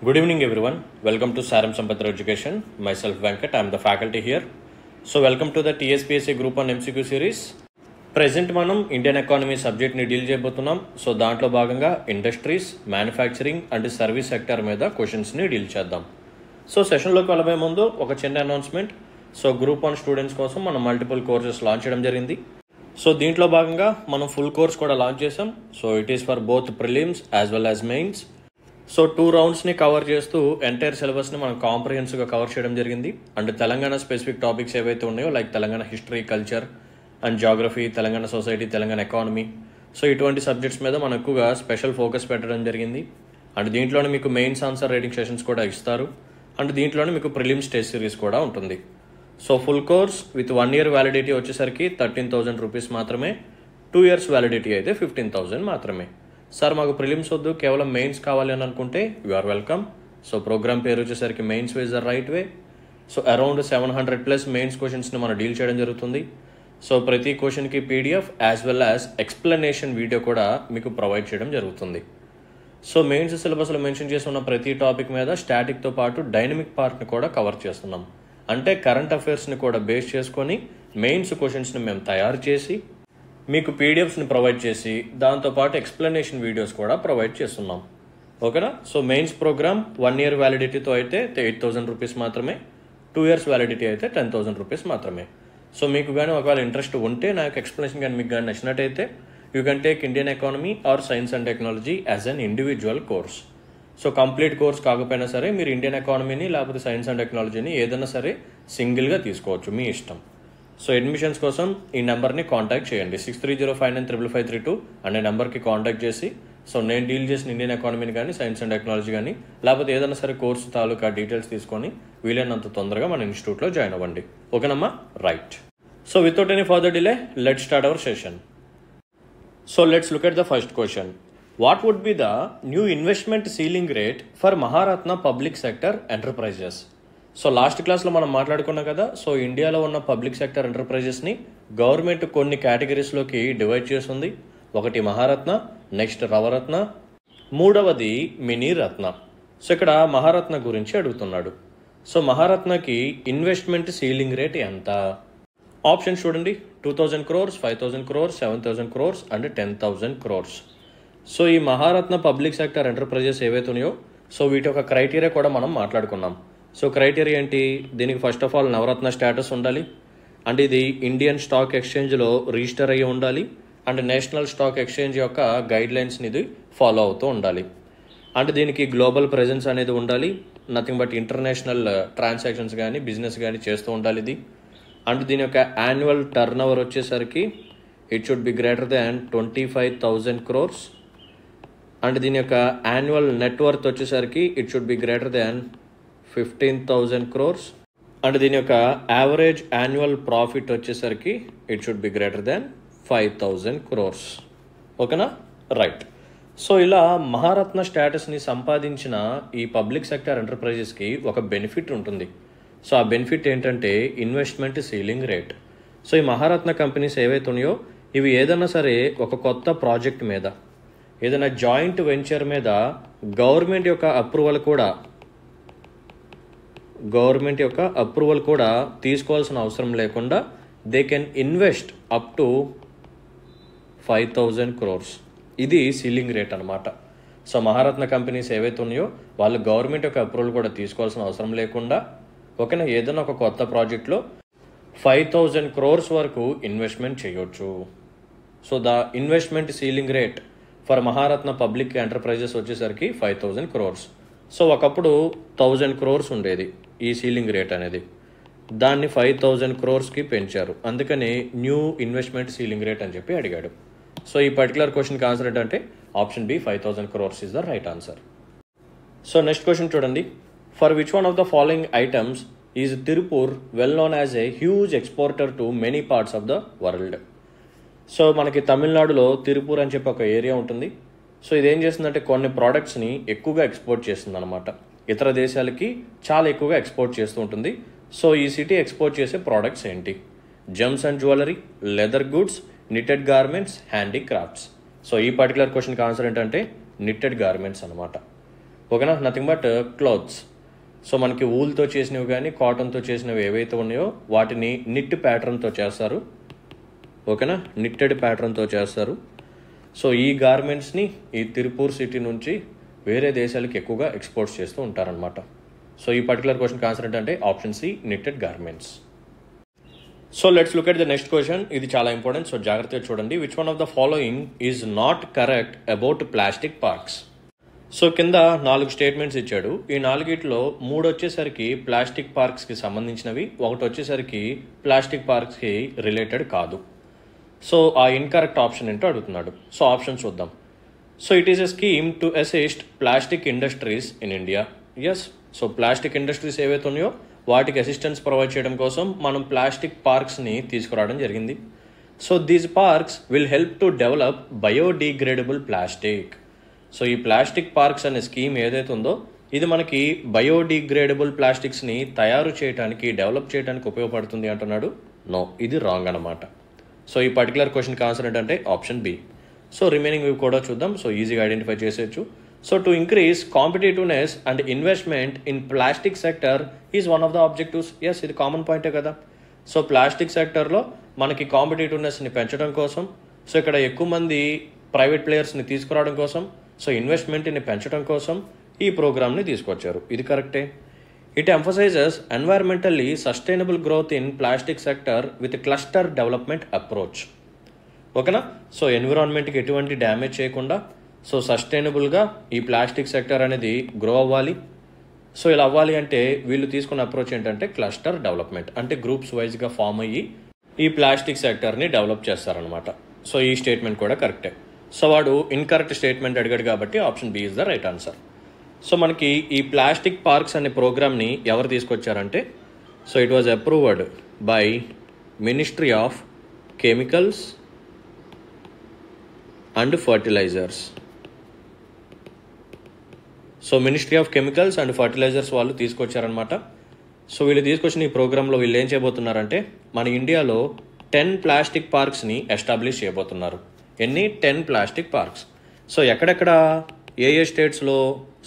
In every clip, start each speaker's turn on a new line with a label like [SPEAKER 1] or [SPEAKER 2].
[SPEAKER 1] Good evening everyone. Welcome to Saram Sampath Education. Myself Venkat. I am the faculty here. So welcome to the TSPSC Group 1 MCQ series. Present మనం Indian economy సబ్జెక్ట్ని deal చేయబోతున్నాం. So దాంట్లో భాగంగా industries, manufacturing and service sector మీద క్వశ్చన్స్ని deal చేద్దాం. So సెషన్లోకి వెళ్ళబోయే ముందు ఒక చిన్న అనౌన్స్మెంట్. సో గ్రూప్ 1 స్టూడెంట్స్ కోసం మనం మల్టిపుల్ కోర్సెస్ లాంచ్ చేయడం జరిగింది. సో దీంట్లో భాగంగా మనం ఫుల్ కోర్స్ కూడా లాంచ్ చేసాం. So it is for both prelims as well as mains. So 2 రౌండ్స్ని కవర్ చేస్తూ ఎంటైర్ సిలబస్ని మనం కాంప్రహెన్సివ్గా కవర్ చేయడం జరిగింది. అండ్ తెలంగాణ స్పెసిఫిక్ టాపిక్స్ ఏవైతే ఉన్నాయో like Telangana history, culture and geography, Telangana society, Telangana economy, so ఇటువంటి సబ్జెక్ట్స్ మీద మనం ఎక్కువగా స్పెషల్ ఫోకస్ పెట్టడం జరిగింది. అండ్ దీంట్లోనే మీకు మెయిన్స్ ఆన్సర్ రైటింగ్ సెషన్స్ కూడా ఇస్తారు. అండ్ దీంట్లోనే మీకు ప్రిలిమ్స్ టెస్ట్ సిరీస్ కూడా ఉంటుంది. So full course with 1 year validity వచ్చేసరికి 13,000 రూపీస్ మాత్రమే. 2 years వ్యాలిడిటీ అయితే 15,000 మాత్రమే. సార్ మాకు ప్రిలిమ్స్ వద్దు, కేవలం మెయిన్స్ కావాలి అని అనుకుంటే you are welcome. So programme పేరు వచ్చేసరికి mains ways the right way. So around 700+ mains క్వశ్చన్స్ని మనం డీల్ చేయడం జరుగుతుంది. సో ప్రతి క్వశ్చన్కి PDF as well as explanation video కూడా మీకు ప్రొవైడ్ చేయడం జరుగుతుంది. సో మెయిన్స్ సిలబస్లో మెన్షన్ చేసి ఉన్న ప్రతి టాపిక్ మీద స్టాటిక్తో పాటు డైనమిక్ పార్ట్ని కూడా కవర్ చేస్తున్నాం. అంటే కరెంట్ అఫైర్స్ని కూడా బేస్ చేసుకొని మెయిన్స్ క్వశ్చన్స్ని మేము తయారు చేసి మీకు పీడిఎఫ్స్ని ప్రొవైడ్ చేసి దాంతోపాటు ఎక్స్ప్లెనేషన్ వీడియోస్ కూడా ప్రొవైడ్ చేస్తున్నాం. ఓకేనా? సో మెయిన్స్ ప్రోగ్రామ్ 1 year వ్యాలిడిటీతో అయితే 8,000 రూపీస్ మాత్రమే. 2 years వ్యాలిడిటీ అయితే 10,000 రూపీస్ మాత్రమే. సో మీకు కానీ ఒకవేళ ఇంట్రెస్ట్ ఉంటే, నాకు ఎక్స్ప్లెనేషన్ కానీ మీకు కానీ నచ్చినట్టయితే you can take Indian economy are science and technology as an individual course. So complete course కాకపోయినా సరే మీరు ఇండియన్ ఎకానమీని లేకపోతే సైన్స్ అండ్ టెక్నాలజీని ఏదైనా సరే సింగిల్గా తీసుకోవచ్చు, మీ ఇష్టం. సో అడ్మిషన్స్ కోసం ఈ నెంబర్ని కాంటాక్ట్ చేయండి. 6305935532 అనే నెంబర్కి కాంటాక్ట్ చేసి సో నేను డీల్ చేసిన ఇండియన్ ఎకానమీని కానీ సైన్స్ అండ్ టెక్నాలజీ కానీ లేకపోతే ఏదైనా సరే కోర్సు తాలూకా డీటెయిల్స్ తీసుకొని వీలైనంత తొందరగా మన ఇన్స్టిట్యూట్లో జాయిన్ అవ్వండి. ఓకేనమ్మా? Right. So without any further delay let's start our session. So let's look at the first question. What would be the new investment ceiling rate for Maharatna public sector enterprises? So last క్లాస్లో మనం మాట్లాడుకున్నాం కదా. So ఇండియాలో ఉన్న public sector ఎంటర్ప్రైజెస్ని government కొన్ని కేటగిరీస్లోకి divide చేస్తుంది. ఒకటి Maharatna, next రవరత్న, మూడవది మినీ రత్న. సో ఇక్కడ మహారత్న గురించి అడుగుతున్నాడు. సో మహారత్నకి ఇన్వెస్ట్మెంట్ సీలింగ్ రేట్ ఎంత? ఆప్షన్ చూడండి. 2,000 crores, 5,000 crores, 7,000 crores and 10,000 crores. So ఈ మహారత్న పబ్లిక్ సెక్టర్ ఎంటర్ప్రైజెస్ ఏవైతే ఉన్నాయో సో వీటి యొక్క క్రైటీరియా కూడా మనం మాట్లాడుకున్నాం. సో క్రైటీరియా ఏంటి? దీనికి first of all Navratna status ఉండాలి. అండ్ ఇది ఇండియన్ స్టాక్ ఎక్స్చేంజ్లో రిజిస్టర్ అయ్యి ఉండాలి. అండ్ నేషనల్ స్టాక్ ఎక్స్చేంజ్ యొక్క గైడ్ లైన్స్ని ఇది ఫాలో అవుతూ ఉండాలి. అండ్ దీనికి గ్లోబల్ ప్రెజెన్స్ అనేది ఉండాలి. నథింగ్ బట్ ఇంటర్నేషనల్ ట్రాన్సాక్షన్స్ కానీ బిజినెస్ కానీ చేస్తూ ఉండాలి ఇది. అండ్ దీని యొక్క యాన్యువల్ టర్న్ ఓవర్ వచ్చేసరికి it should be greater than 25,000 crores. And దీని యొక్క యాన్యువల్ నెట్వర్త్ వచ్చేసరికి it should be greater than 15,000 crores. And దీని యొక్క యావరేజ్ యాన్యువల్ ప్రాఫిట్ వచ్చేసరికి it should be greater than 5,000 crores. ఓకేనా? రైట్. సో ఇలా మహారత్న స్టేటస్ని సంపాదించిన ఈ పబ్లిక్ సెక్టర్ ఎంటర్ప్రైజెస్కి ఒక బెనిఫిట్ ఉంటుంది. సో ఆ బెనిఫిట్ ఏంటంటే ఇన్వెస్ట్మెంట్ సీలింగ్ రేట్. సో ఈ మహారత్న కంపెనీస్ ఏవైతే ఉన్నాయో ఇవి ఏదైనా సరే ఒక కొత్త ప్రాజెక్ట్ మీద, ఏదైనా జాయింట్ వెంచర్ మీద గవర్నమెంట్ యొక్క అప్రూవల్ కూడా తీసుకోవాల్సిన అవసరం లేకుండా they can invest up to 5,000 crores. ఇది సీలింగ్ రేట్ అనమాట. సో మహారత్న కంపెనీస్ ఏవైతే ఉన్నాయో వాళ్ళు గవర్నమెంట్ యొక్క అప్రూవల్ కూడా తీసుకోవాల్సిన అవసరం లేకుండా ఓకేనా ఏదైనా ఒక కొత్త ప్రాజెక్ట్లో 5,000 crores వరకు ఇన్వెస్ట్మెంట్ చేయొచ్చు. So the investment ceiling rate for Maharatna public enterprises వచ్చేసరికి 5,000 crores. సో ఒకప్పుడు 1,000 crores ఉండేది ఈ సీలింగ్ రేట్ అనేది. దాన్ని 5,000 crores పెంచారు. అందుకని న్యూ ఇన్వెస్ట్మెంట్ సీలింగ్ రేట్ అని చెప్పి అడిగాడు. సో ఈ పర్టికులర్ క్వశ్చన్కి ఆన్సర్ ఏంటంటే option B 5,000 crores is the right answer. So next question చూడండి. For which one of the following items is Tiruppur well known as a huge exporter to many parts of the world? So మనకి తమిళనాడులో తిరుపూర్ అని చెప్పి ఒక area ఉంటుంది. So ఇదేం చేస్తుందంటే కొన్ని ప్రోడక్ట్స్ని ఎక్కువగా ఎక్స్పోర్ట్ చేస్తుంది అనమాట. ఇతర దేశాలకి చాలా ఎక్కువగా ఎక్స్పోర్ట్ చేస్తూ ఉంటుంది. సో ఈ సిటీ ఎక్స్పోర్ట్ చేసే ప్రోడక్ట్స్ ఏంటి? Gems and jewellery, leather goods, knitted garments, handicrafts. So ఈ పర్టికులర్ క్వశ్చన్కి ఆన్సర్ ఏంటంటే నిటెడ్ గార్మెంట్స్ అనమాట. ఓకేనా, నథింగ్ బట్ క్లాత్స్. సో మనకి వూల్తో చేసినవి కానీ కాటన్తో చేసినవి ఏవైతే ఉన్నాయో వాటిని నిట్ ప్యాటర్న్తో చేస్తారు. ఓకేనా, నిట్టెడ్ ప్యాటర్న్తో చేస్తారు. సో ఈ గార్మెంట్స్ని ఈ తిరుపూర్ సిటీ నుంచి వేరే దేశాలకు ఎక్కువగా ఎక్స్పోర్ట్స్ చేస్తూ ఉంటారనమాట. సో ఈ పర్టికులర్ క్వశ్చన్కి ఆన్సర్ ఏంటంటే option C, knitted garments. So let's look at the next question. ఇది చాలా ఇంపార్టెంట్, సో జాగ్రత్తగా చూడండి. Which one of the following is not correct about plastic parks? So కింద 4 స్టేట్మెంట్స్ ఇచ్చాడు. ఈ 4 3 వచ్చేసరికి ప్లాస్టిక్ పార్క్స్కి సంబంధించినవి, 1 వచ్చేసరికి ప్లాస్టిక్ పార్క్స్కి రిలేటెడ్ కాదు. సో ఆ ఇన్కరెక్ట్ ఆప్షన్ ఏంటో అడుగుతున్నాడు. సో ఆప్షన్ చూద్దాం. So it is a scheme to assist plastic industries in India. Yes, so plastic industries ఏవైతే ఉన్నాయో వాటికి అసిస్టెన్స్ ప్రొవైడ్ చేయడం కోసం మనం ప్లాస్టిక్ పార్క్స్ని తీసుకురావడం జరిగింది. So these parks will help to develop biodegradable plastic. So ఈ ప్లాస్టిక్ పార్క్స్ అనే స్కీమ్ ఏదైతే ఉందో ఇది మనకి బయోడిగ్రేడబుల్ ప్లాస్టిక్స్ని తయారు చేయడానికి, డెవలప్ చేయడానికి ఉపయోగపడుతుంది అంటున్నాడు. నో, ఇది రాంగ్ అనమాట. సో ఈ పర్టికులర్ క్వశ్చన్కి ఆన్సర్ ఏంటంటే ఆప్షన్ బి. సో రిమైనింగ్ ఇవి కూడా చూద్దాం. సో ఈజీగా ఐడెంటిఫై చేసేయచ్చు. So to increase competitiveness and investment in plastic sector is one of the objectives. Yes, ఇది కామన్ పాయింటే కదా. సో ప్లాస్టిక్ సెక్టర్లో మనకి కాంపిటేటివ్నెస్ని పెంచడం కోసం, సో ఇక్కడ ఎక్కువ మంది ప్రైవేట్ ప్లేయర్స్ని తీసుకురావడం కోసం, సో ఇన్వెస్ట్మెంట్ని పెంచడం కోసం ఈ ప్రోగ్రామ్ని తీసుకొచ్చారు. ఇది కరెక్టే. It emphasises environmentally sustainable growth in plastic sector with cluster development approach. ఓకేనా, సో ఎన్విరాన్మెంట్కి ఎటువంటి డ్యామేజ్ చేయకుండా సో సస్టైనబుల్గా ఈ ప్లాస్టిక్ సెక్టర్ అనేది గ్రో అవ్వాలి. సో ఇలా అవ్వాలి అంటే వీళ్ళు తీసుకున్న అప్రోచ్ ఏంటంటే క్లస్టర్ డెవలప్మెంట్, అంటే గ్రూప్స్ వైజ్గా ఫామ్ అయ్యి ఈ ప్లాస్టిక్ సెక్టర్ని డెవలప్ చేస్తారనమాట. సో ఈ స్టేట్మెంట్ కూడా కరెక్టే. సో వాడు ఇన్కరెక్ట్ స్టేట్మెంట్ అడిగాడు కాబట్టి option B is the right answer. So మనకి ఈ ప్లాస్టిక్ పార్క్స్ అనే ప్రోగ్రామ్ని ఎవరు తీసుకొచ్చారంటే, so it was approved by ministry of chemicals and fertilisers. So ministry of chemicals and fertilisers వాళ్ళు తీసుకొచ్చారనమాట. సో వీళ్ళు తీసుకొచ్చిన ఈ ప్రోగ్రాంలో వీళ్ళు ఏం చేయబోతున్నారంటే మన ఇండియాలో 10 ప్లాస్టిక్ పార్క్స్ని ఎస్టాబ్లిష్ చేయబోతున్నారు. ఎన్ని? 10 ప్లాస్టిక్ పార్క్స్. సో ఎక్కడెక్కడ, ఏ స్టేట్స్లో,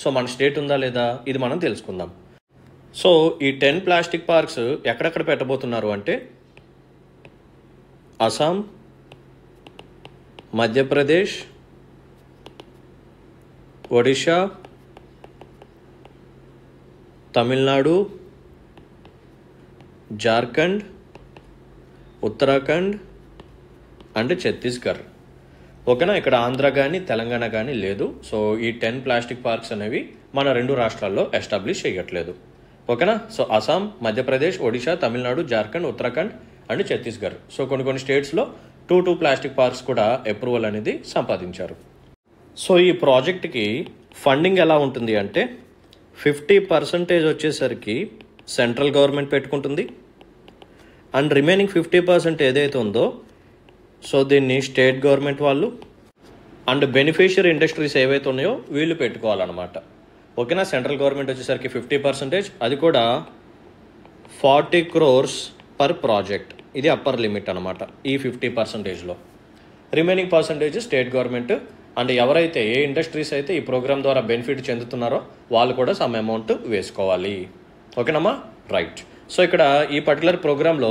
[SPEAKER 1] సో మన స్టేట్ ఉందా లేదా ఇది మనం తెలుసుకుందాం. సో ఈ 10 ప్లాస్టిక్ పార్క్స్ ఎక్కడెక్కడ పెట్టబోతున్నారు అంటే అస్సాం, మధ్యప్రదేశ్, ఒడిషా, తమిళనాడు, జార్ఖండ్, ఉత్తరాఖండ్ అండ్ ఛత్తీస్గఢ్. ఓకేనా, ఇక్కడ ఆంధ్ర కానీ తెలంగాణ కానీ లేదు. సో ఈ 10 ప్లాస్టిక్ పార్క్స్ అనేవి మన 2 రాష్ట్రాల్లో ఎస్టాబ్లిష్ చేయట్లేదు. ఓకేనా, so Assam, Madhya Pradesh, Odisha, Tamil Nadu, Jharkhand, Uttarakhand and Chhattisgarh. So కొన్ని స్టేట్స్లో 2 ప్లాస్టిక్ పార్క్స్ కూడా అప్రూవల్ అనేది సంపాదించారు. సో ఈ ప్రాజెక్ట్కి ఫండింగ్ ఎలా ఉంటుంది అంటే 50% వచ్చేసరికి సెంట్రల్ గవర్నమెంట్ పెట్టుకుంటుంది అండ్ రిమైనింగ్ 50% ఏదైతే ఉందో సో దీన్ని స్టేట్ గవర్నమెంట్ వాళ్ళు అండ్ బెనిఫిషియరీ ఇండస్ట్రీస్ ఏవైతే ఉన్నాయో వీళ్ళు పెట్టుకోవాలన్నమాట. ఓకేనా, సెంట్రల్ గవర్నమెంట్ వచ్చేసరికి 50%, అది కూడా 40 crores పర్ ప్రాజెక్ట్. ఇది అప్పర్ లిమిట్ అనమాట ఈ 50%లో. Remaining percentage state government and ఎవరైతే ఏ ఇండస్ట్రీస్ అయితే ఈ ప్రోగ్రామ్ ద్వారా బెనిఫిట్ చెందుతున్నారో వాళ్ళు కూడా సమ్ అమౌంట్ వేసుకోవాలి. ఓకేనమ్మా, రైట్. సో ఇక్కడ ఈ పర్టికులర్ ప్రోగ్రాంలో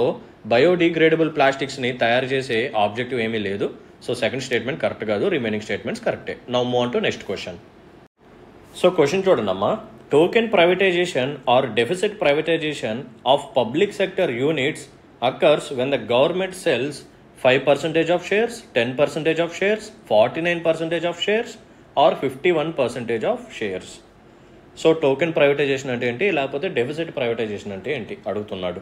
[SPEAKER 1] బయోడిగ్రేడబుల్ ప్లాస్టిక్స్ని తయారు చేసే ఆబ్జెక్టివ్ ఏమీ లేదు. సో సెకండ్ స్టేట్మెంట్ కరెక్ట్ కాదు, రిమైనింగ్ స్టేట్మెంట్స్ కరెక్టే. Now move on to next question. So question చూడండి అమ్మా. Token privatisation or deficit privatisation of public sector units occurs when the government sells 5% of shares, 10% of shares, 49% of shares or 51% of shares. So token privatisation అంటే ఏంటి, లేకపోతే deficit privatisation అంటే ఏంటి అడుగుతున్నాడు.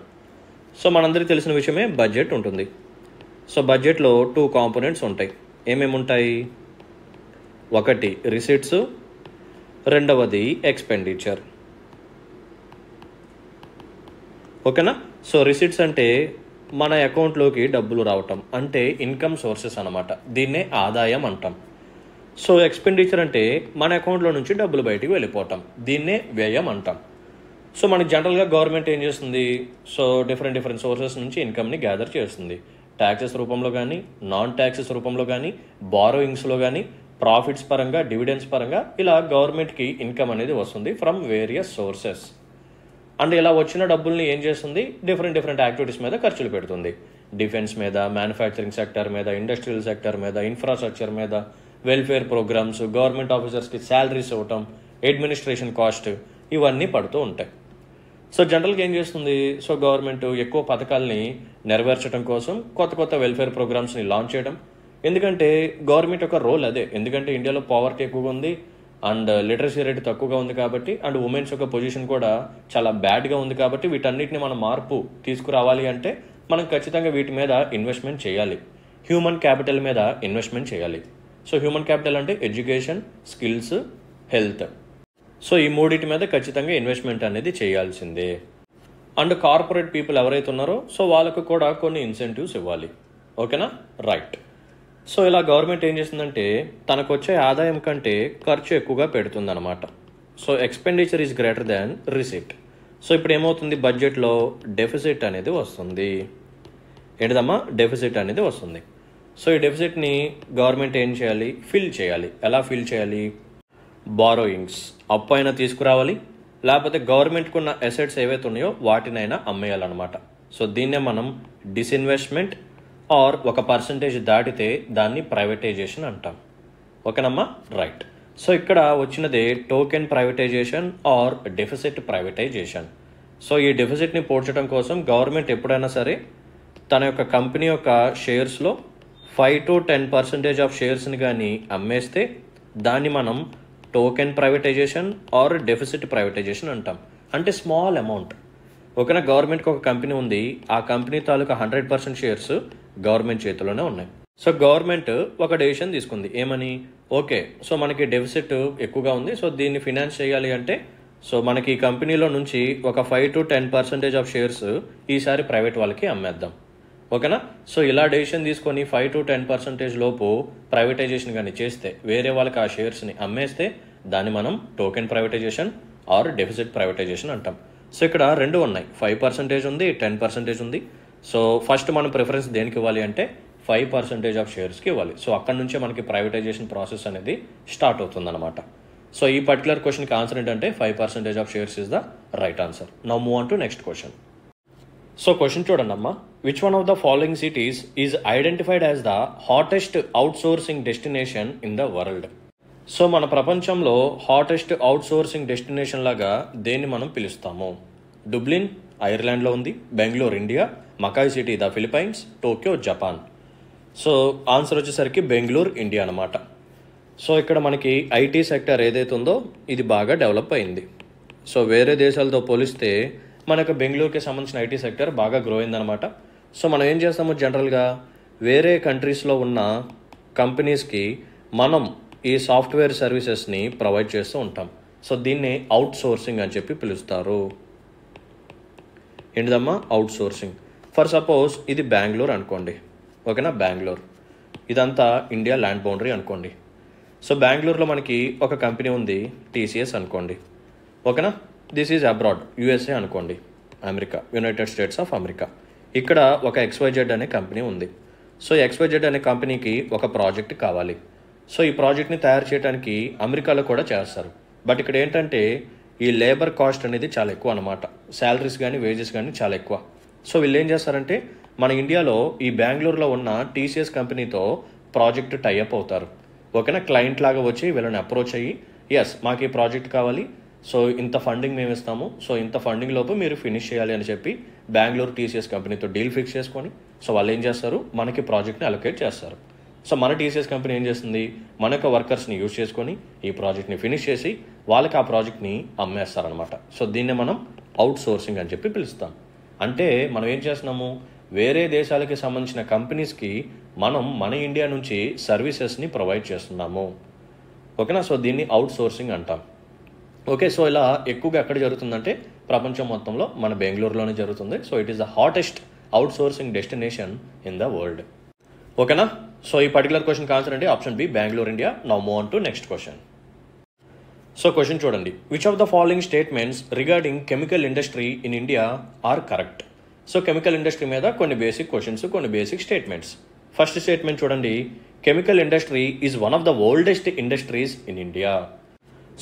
[SPEAKER 1] So మనందరికీ తెలిసిన విషయమే బడ్జెట్ ఉంటుంది. సో బడ్జెట్లో 2 కాంపోనెంట్స్ ఉంటాయి. ఏమేమి ఉంటాయి? ఒకటి రిసిట్స్, రెండవది ఎక్స్పెండిచర్. ఓకేనా, సో రిసిట్స్ అంటే మన అకౌంట్లోకి డబ్బులు రావటం, అంటే ఇన్కమ్ సోర్సెస్ అనమాట. దీన్నే ఆదాయం అంటాం. సో ఎక్స్పెండిచర్ అంటే మన అకౌంట్లో నుంచి డబ్బులు బయటికి వెళ్ళిపోవటం, దీన్నే వ్యయం అంటాం. సో మనకి జనరల్గా గవర్నమెంట్ ఏం చేస్తుంది, సో డిఫరెంట్ సోర్సెస్ నుంచి ఇన్కమ్ని గ్యాదర్ చేస్తుంది. ట్యాక్సెస్ రూపంలో కానీ, నాన్ ట్యాక్సెస్ రూపంలో కానీ, బారోయింగ్స్లో కానీ, ప్రాఫిట్స్ పరంగా, డివిడెండ్స్ పరంగా ఇలా గవర్నమెంట్కి ఇన్కమ్ అనేది వస్తుంది ఫ్రమ్ వేరియస్ సోర్సెస్. అండ్ ఇలా వచ్చిన డబ్బుల్ని ఏం చేస్తుంది, డిఫరెంట్ యాక్టివిటీస్ మీద ఖర్చులు పెడుతుంది. డిఫెన్స్ మీద, మ్యానుఫ్యాక్చరింగ్ సెక్టర్ మీద, ఇండస్ట్రియల్ సెక్టర్ మీద, ఇన్ఫ్రాస్ట్రక్చర్ మీద, వెల్ఫేర్ ప్రోగ్రామ్స్, గవర్నమెంట్ ఆఫీసర్స్కి శాలరీస్ ఇవ్వటం, అడ్మినిస్ట్రేషన్ కాస్ట్, ఇవన్నీ పడుతూ ఉంటాయి. సో జనరల్గా ఏం చేస్తుంది, సో గవర్నమెంట్ ఎక్కువ పథకాలని నెరవేర్చడం కోసం కొత్త వెల్ఫేర్ ప్రోగ్రామ్స్ని లాంచ్ చేయడం. ఎందుకంటే గవర్నమెంట్ యొక్క రోల్ అదే. ఎందుకంటే ఇండియాలో పావర్టీ ఎక్కువగా ఉంది అండ్ లిటరసీ రేట్ తక్కువగా ఉంది కాబట్టి, అండ్ ఉమెన్స్ యొక్క పొజిషన్ కూడా చాలా బ్యాడ్గా ఉంది కాబట్టి, వీటన్నిటిని మనం మార్పు తీసుకురావాలి అంటే మనం ఖచ్చితంగా వీటి మీద ఇన్వెస్ట్మెంట్ చేయాలి. హ్యూమన్ క్యాపిటల్ మీద ఇన్వెస్ట్మెంట్ చేయాలి. సో హ్యూమన్ క్యాపిటల్ అంటే ఎడ్యుకేషన్, స్కిల్స్, హెల్త్. సో ఈ మూడింటి మీద ఖచ్చితంగా ఇన్వెస్ట్మెంట్ అనేది చేయాల్సిందే. అండ్ కార్పొరేట్ పీపుల్ ఎవరైతే ఉన్నారో సో వాళ్ళకు కూడా కొన్ని ఇన్సెంటివ్స్ ఇవ్వాలి. ఓకేనా, రైట్. సో ఇలా గవర్నమెంట్ ఏం చేస్తుందంటే తనకు వచ్చే ఆదాయం కంటే ఖర్చు ఎక్కువగా పెడుతుందన్నమాట. So expenditure is greater than receipt. So ఇప్పుడు ఏమవుతుంది, బడ్జెట్లో డెఫిసిట్ అనేది వస్తుంది. ఏంటిదమ్మా, డెఫిసిట్ అనేది వస్తుంది. సో ఈ డెఫిసిట్ని గవర్నమెంట్ ఏం చేయాలి, ఫిల్ చేయాలి. ఎలా ఫిల్ చేయాలి, బారోయింగ్స్, అప్పు అయినా తీసుకురావాలి, లేకపోతే గవర్నమెంట్కి ఉన్న అసెట్స్ ఏవైతే ఉన్నాయో వాటినైనా అమ్మేయాలన్నమాట. సో దీన్నే మనం డిస్ఇన్వెస్ట్మెంట్ ఆర్ ఒక పర్సంటేజ్ దాటితే దాన్ని ప్రైవేటైజేషన్ అంటాం. ఓకేనమ్మా, రైట్. సో ఇక్కడ వచ్చినదే token privatisation or deficit privatisation. So ఈ డెఫిసిట్ని పోడ్చడం కోసం గవర్నమెంట్ ఎప్పుడైనా సరే తన యొక్క కంపెనీ యొక్క షేర్స్లో 5 to 10% ఆఫ్ షేర్స్ని కానీ అమ్మేస్తే దాన్ని మనం token privatisation or deficit privatisation అంటాం. అంటే స్మాల్ అమౌంట్. ఓకేనా, గవర్నమెంట్కి ఒక కంపెనీ ఉంది, ఆ కంపెనీ తాలూకా 100% షేర్స్ గవర్నమెంట్ చేతిలోనే ఉన్నాయి. సో గవర్నమెంట్ ఒక డెసిషన్ తీసుకుంది, ఏమని, ఓకే సో మనకి డెఫిసిట్ ఎక్కువగా ఉంది, సో దీన్ని ఫినాన్స్ చేయాలి అంటే సో మనకి ఈ కంపెనీలో నుంచి ఒక 5 to 10% ఆఫ్ షేర్స్ ఈసారి ప్రైవేట్ వాళ్ళకి అమ్మేద్దాం. ఓకేనా, సో ఇలా డెసిషన్ తీసుకొని 5 to 10% లోపు ప్రైవేటైజేషన్ కానీ చేస్తే, వేరే వాళ్ళకి ఆ షేర్స్ని అమ్మేస్తే దాన్ని మనం token privatisation or deficit privatisation అంటాం. సో ఇక్కడ రెండు ఉన్నాయి, 5% ఉంది, 10% ఉంది. సో ఫస్ట్ మనం ప్రిఫరెన్స్ దేనికి ఇవ్వాలి అంటే 5% ఆఫ్ షేర్స్కి ఇవ్వాలి. సో అక్కడ నుంచే మనకి ప్రైవేటైజేషన్ ప్రాసెస్ అనేది స్టార్ట్ అవుతుంది అనమాట. సో ఈ పర్టికులర్ క్వశ్చన్కి ఆన్సర్ ఏంటంటే 5% of shares is the right answer. Now move on to next question. So question చూడండి అమ్మా, which one of the following cities is identified as the hottest outsourcing destination in the world. So మన ప్రపంచంలో hottest outsourcing destination లాగా దేన్ని మనం పిలుస్తాము? డుబ్లిన్ ఐర్లాండ్లో ఉంది, Bengaluru India, మకాయ్ city the Philippines, Tokyo Japan. So answer వచ్చేసరికి బెంగళూరు ఇండియా అనమాట. సో ఇక్కడ మనకి ఐటీ సెక్టర్ ఏదైతే ఉందో ఇది బాగా డెవలప్ అయింది. సో వేరే దేశాలతో పోలిస్తే మనకు బెంగళూరుకి సంబంధించిన ఐటీ సెక్టర్ బాగా గ్రో అయిందనమాట. సో మనం ఏం చేస్తాము, జనరల్గా వేరే కంట్రీస్లో ఉన్న కంపెనీస్కి మనం ఈ సాఫ్ట్వేర్ సర్వీసెస్ని ప్రొవైడ్ చేస్తూ ఉంటాం. సో దీన్ని అవుట్ సోర్సింగ్ అని చెప్పి పిలుస్తారు. ఏంటిదమ్మా, అవుట్ సోర్సింగ్. ఫర్ సపోజ్ ఇది బెంగళూరు అనుకోండి, ఓకేనా, బెంగళూరు ఇదంతా ఇండియా ల్యాండ్ బౌండరీ అనుకోండి. సో బెంగళూరులో మనకి ఒక కంపెనీ ఉంది, టీసీఎస్ అనుకోండి, ఓకేనా. దిస్ ఈజ్ అబ్రాడ్, యూఎస్ఏ అనుకోండి, America, United states of America. ఇక్కడ ఒక XYZ అనే కంపెనీ ఉంది. సో XYZ అనే కంపెనీకి ఒక ప్రాజెక్ట్ కావాలి. సో ఈ ప్రాజెక్ట్ని తయారు చేయడానికి అమెరికాలో కూడా చేస్తారు. బట్ ఇక్కడ ఏంటంటే ఈ లేబర్ కాస్ట్ అనేది చాలా ఎక్కువ అనమాట. శాలరీస్ కానీ వేజెస్ కానీ చాలా ఎక్కువ. సో వీళ్ళు ఏం చేస్తారంటే మన ఇండియాలో ఈ బెంగళూరులో ఉన్న టీసీఎస్ కంపెనీతో ప్రాజెక్ట్ టైఅప్ అవుతారు. ఓకేనా, క్లయింట్ లాగా వచ్చి వీళ్ళని అప్రోచ్ అయ్యి, ఎస్ మాకు ఈ ప్రాజెక్ట్ కావాలి, సో ఇంత ఫండింగ్ మేము ఇస్తాము, సో ఇంత ఫండింగ్ లోపు మీరు ఫినిష్ చేయాలి అని చెప్పి బెంగళూరు టీసీఎస్ కంపెనీతో డీల్ ఫిక్స్ చేసుకొని సో వాళ్ళు ఏం చేస్తారు, మనకి ప్రాజెక్ట్ని అలొకేట్ చేస్తారు. సో మన టీసీఎస్ కంపెనీ ఏం చేస్తుంది, మన యొక్క వర్కర్స్ని యూజ్ చేసుకొని ఈ ప్రాజెక్ట్ని ఫినిష్ చేసి వాళ్ళకి ఆ ప్రాజెక్ట్ని అమ్మేస్తారనమాట. సో దీన్నే మనం అవుట్ సోర్సింగ్ అని చెప్పి పిలుస్తాం. అంటే మనం ఏం చేస్తున్నాము, వేరే దేశాలకి సంబంధించిన కంపెనీస్కి మనం మన ఇండియా నుంచి సర్వీసెస్ని ప్రొవైడ్ చేస్తున్నాము. ఓకేనా, సో దీన్ని అవుట్ సోర్సింగ్ అంటాం. ఓకే, సో ఇలా ఎక్కువగా ఎక్కడ జరుగుతుందంటే ప్రపంచం మొత్తంలో మన బెంగళూరులోనే జరుగుతుంది. So it is the hottest outsourcing destination in the world. ఓకేనా, సో ఈ పర్టికులర్ క్వశ్చన్కి ఆన్సర్ అండి option B, Bengaluru India. Now move on to next question. So question చూడండి, which of the following statements regarding chemical industry in India are correct. So chemical industry మీద కొన్ని basic questions, కొన్ని basic statements. First statement చూడండి, chemical industry is one of the oldest industries in India.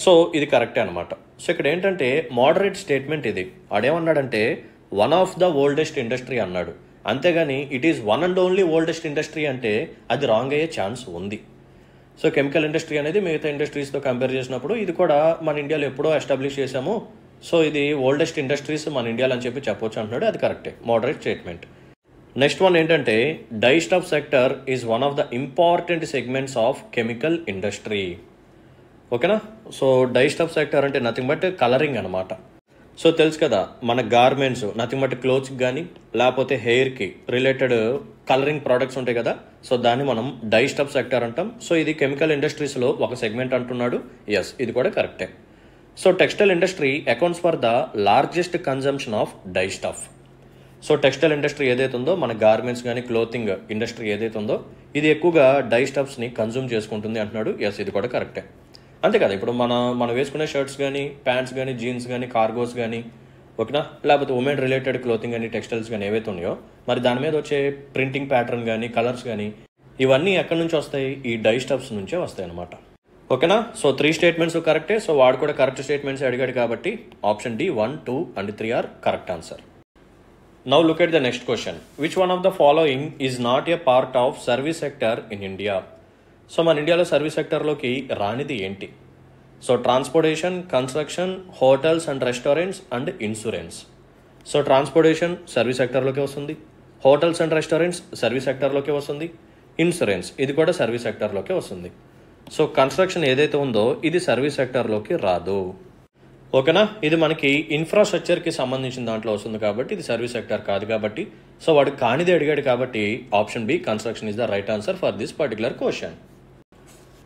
[SPEAKER 1] So ఇది కరెక్టే అనమాట. So ఇక్కడ ఏంటంటే moderate statement ఇది. ఆడేమన్నాడంటే one of the oldest industry అన్నాడు, అంతేగాని it is one and only oldest industry అంటే అది రాంగ్ అయ్యే ఛాన్స్ ఉంది. సో కెమికల్ ఇండస్ట్రీ అనేది మిగతా ఇండస్ట్రీస్తో కంపేర్ చేసినప్పుడు ఇది కూడా మన ఇండియాలో ఎప్పుడో ఎస్టాబ్లిష్ చేశాము, సో ఇది ఓల్డెస్ట్ ఇండస్ట్రీస్ మన ఇండియాలో అని చెప్పి చెప్పొచ్చు అంటున్నాడు. అది కరెక్టే, మోడరేట్ స్టేట్మెంట్. నెక్స్ట్ వన్ ఏంటంటే dyestuff sector is one of the important segments of chemical industry. ఓకేనా. సో డై స్టఫ్ సెక్టర్ అంటే నథింగ్ బట్ కలరింగ్ అనమాట. సో తెలుసు కదా, మన గార్మెంట్స్ నథింగ్ బట్ క్లోత్స్కి కానీ లేకపోతే హెయిర్కి రిలేటెడ్ కలరింగ్ ప్రోడక్ట్స్ ఉంటాయి కదా, సో దాన్ని మనం డై స్టఫ్ సెక్టర్ అంటాం. సో ఇది కెమికల్ ఇండస్ట్రీస్లో ఒక సెగ్మెంట్ అంటున్నాడు. ఎస్, ఇది కూడా కరెక్టే. So textile industry accounts for the largest consumption of dyestuff. So textile industry ఏదైతే ఉందో, మన గార్మెంట్స్ కానీ క్లోతింగ్ ఇండస్ట్రీ ఏదైతే ఉందో, ఇది ఎక్కువగా డై స్టఫ్స్ని కన్జ్యూమ్ చేసుకుంటుంది అంటున్నాడు. ఎస్, ఇది కూడా కరెక్టే. అంతే కదా, ఇప్పుడు మనం వేసుకునే షర్ట్స్ కానీ, ప్యాంట్స్ కానీ, జీన్స్ కానీ, కార్గోస్ కానీ, ఓకేనా, లేకపోతే ఉమెన్ రిలేటెడ్ క్లోతింగ్ కానీ, టెక్స్టైల్స్ కానీ ఏవైతే ఉన్నాయో, మరి దాని మీద వచ్చే ప్రింటింగ్ ప్యాటర్న్ కానీ, కలర్స్ కానీ, ఇవన్నీ ఎక్కడి నుంచి వస్తాయి? ఈ డై స్టఫ్స్ నుంచే వస్తాయి అనమాట. ఓకేనా. సో 3 స్టేట్మెంట్స్ కరెక్టే. సో వాడు కూడా కరెక్ట్ స్టేట్మెంట్స్ అడిగాడు కాబట్టి option D 1, 2 and 3 are correct answer. Now look at the next question. Which one of the following is not a part of service sector in India? So మన ఇండియాలో service సెక్టర్లోకి రానిది ఏంటి? So transportation, construction, hotels and restaurants and insurance. So transportation service సెక్టర్లోకి వస్తుంది, hotels and restaurants service సెక్టర్లోకి వస్తుంది, insurance ఇది కూడా సర్వీస్ సెక్టర్లోకి వస్తుంది. సో కన్స్ట్రక్షన్ ఏదైతే ఉందో ఇది సర్వీస్ సెక్టర్లోకి రాదు. ఓకేనా. ఇది మనకి ఇన్ఫ్రాస్ట్రక్చర్కి సంబంధించిన దాంట్లో వస్తుంది కాబట్టి ఇది సర్వీస్ సెక్టర్ కాదు కాబట్టి, సో వాడు కానిదే అడిగాడు కాబట్టి option B construction is the right answer for this particular question.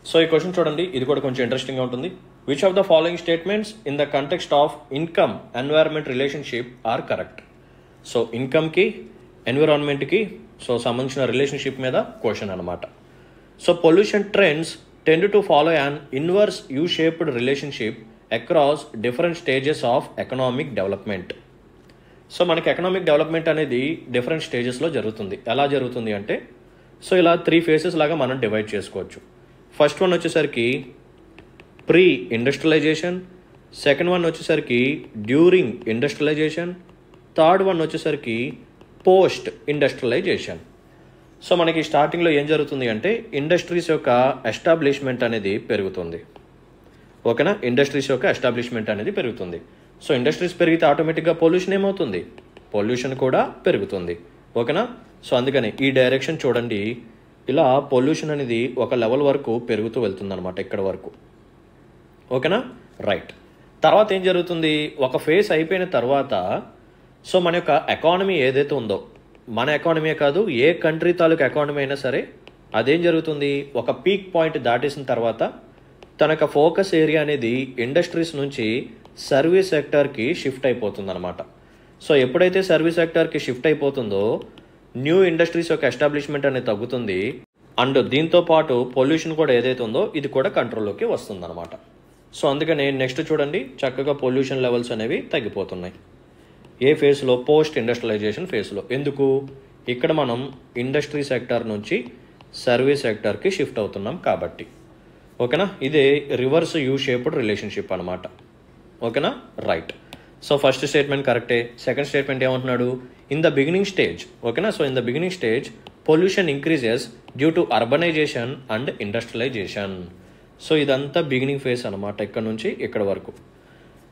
[SPEAKER 1] So ఈ క్వశ్చన్ చూడండి, ఇది కూడా కొంచెం ఇంట్రెస్టింగ్గా ఉంటుంది. Which of the following statements in the context of income environment relationship are correct? So ఇన్కమ్కి ఎన్విరాన్మెంట్కి సో సంబంధించిన రిలేషన్షిప్ మీద క్వశ్చన్ అనమాట. So pollution trends tend to follow an inverse U shaped relationship across different stages of economic development. So మనకి economic development అనేది different స్టేజెస్లో జరుగుతుంది. ఎలా జరుగుతుంది అంటే, సో ఇలా 3 phases లాగా మనం డివైడ్ చేసుకోవచ్చు. ఫస్ట్ వన్ వచ్చేసరికి ప్రీ ఇండస్ట్రియలైజేషన్, సెకండ్ వన్ వచ్చేసరికి డ్యూరింగ్ ఇండస్ట్రియలైజేషన్, థర్డ్ వన్ వచ్చేసరికి పోస్ట్ ఇండస్ట్రియలైజేషన్. సో మనకి స్టార్టింగ్లో ఏం జరుగుతుంది అంటే ఇండస్ట్రీస్ యొక్క ఎస్టాబ్లిష్మెంట్ అనేది పెరుగుతుంది. ఓకేనా. ఇండస్ట్రీస్ యొక్క ఎస్టాబ్లిష్మెంట్ అనేది పెరుగుతుంది. సో ఇండస్ట్రీస్ పెరిగితే ఆటోమేటిక్గా పొల్యూషన్ ఏమవుతుంది? పొల్యూషన్ కూడా పెరుగుతుంది. ఓకేనా. సో అందుకని ఈ డైరెక్షన్ చూడండి, ఇలా పొల్యూషన్ అనేది ఒక లెవెల్ వరకు పెరుగుతూ వెళ్తుంది అనమాట, ఇక్కడ వరకు. ఓకేనా. రైట్. తర్వాత ఏం జరుగుతుంది? ఒక ఫేజ్ అయిపోయిన తర్వాత సో మన యొక్క ఎకానమీ ఏదైతే ఉందో, మన ఎకానమీయే కాదు ఏ కంట్రీ తాలూకు ఎకానమీ అయినా సరే, అదేం జరుగుతుంది? ఒక పీక్ పాయింట్ దాటేసిన తర్వాత తన యొక్క ఫోకస్ ఏరియా అనేది ఇండస్ట్రీస్ నుంచి సర్వీస్ సెక్టర్కి షిఫ్ట్ అయిపోతుంది అనమాట. సో ఎప్పుడైతే సర్వీస్ సెక్టర్కి షిఫ్ట్ అయిపోతుందో న్యూ ఇండస్ట్రీస్ యొక్క ఎస్టాబ్లిష్మెంట్ అనేది తగ్గుతుంది, అండ్ దీంతో పాటు పొల్యూషన్ కూడా ఏదైతే ఉందో ఇది కూడా కంట్రోల్లోకి వస్తుంది అనమాట. సో అందుకని నెక్స్ట్ చూడండి, చక్కగా పొల్యూషన్ లెవెల్స్ అనేవి తగ్గిపోతున్నాయి. ఏ ఫేజ్లో? పోస్ట్ ఇండస్ట్రియలైజేషన్ ఫేజ్లో. ఎందుకు? ఇక్కడ మనం ఇండస్ట్రీ సెక్టర్ నుంచి సర్వీస్ సెక్టర్కి షిఫ్ట్ అవుతున్నాం కాబట్టి. ఓకేనా. ఇదే రివర్స్ యూ షేప్డ్ రిలేషన్షిప్ అనమాట. ఓకేనా. రైట్. సో ఫస్ట్ స్టేట్మెంట్ కరెక్టే. సెకండ్ స్టేట్మెంట్ ఏమంటున్నాడు? In the beginning stage. ఓకేనా. So in the beginning stage pollution increases due to urbanisation and industrialisation. So ఇదంతా బిగినింగ్ ఫేజ్ అనమాట, ఇక్కడ నుంచి ఇక్కడ వరకు.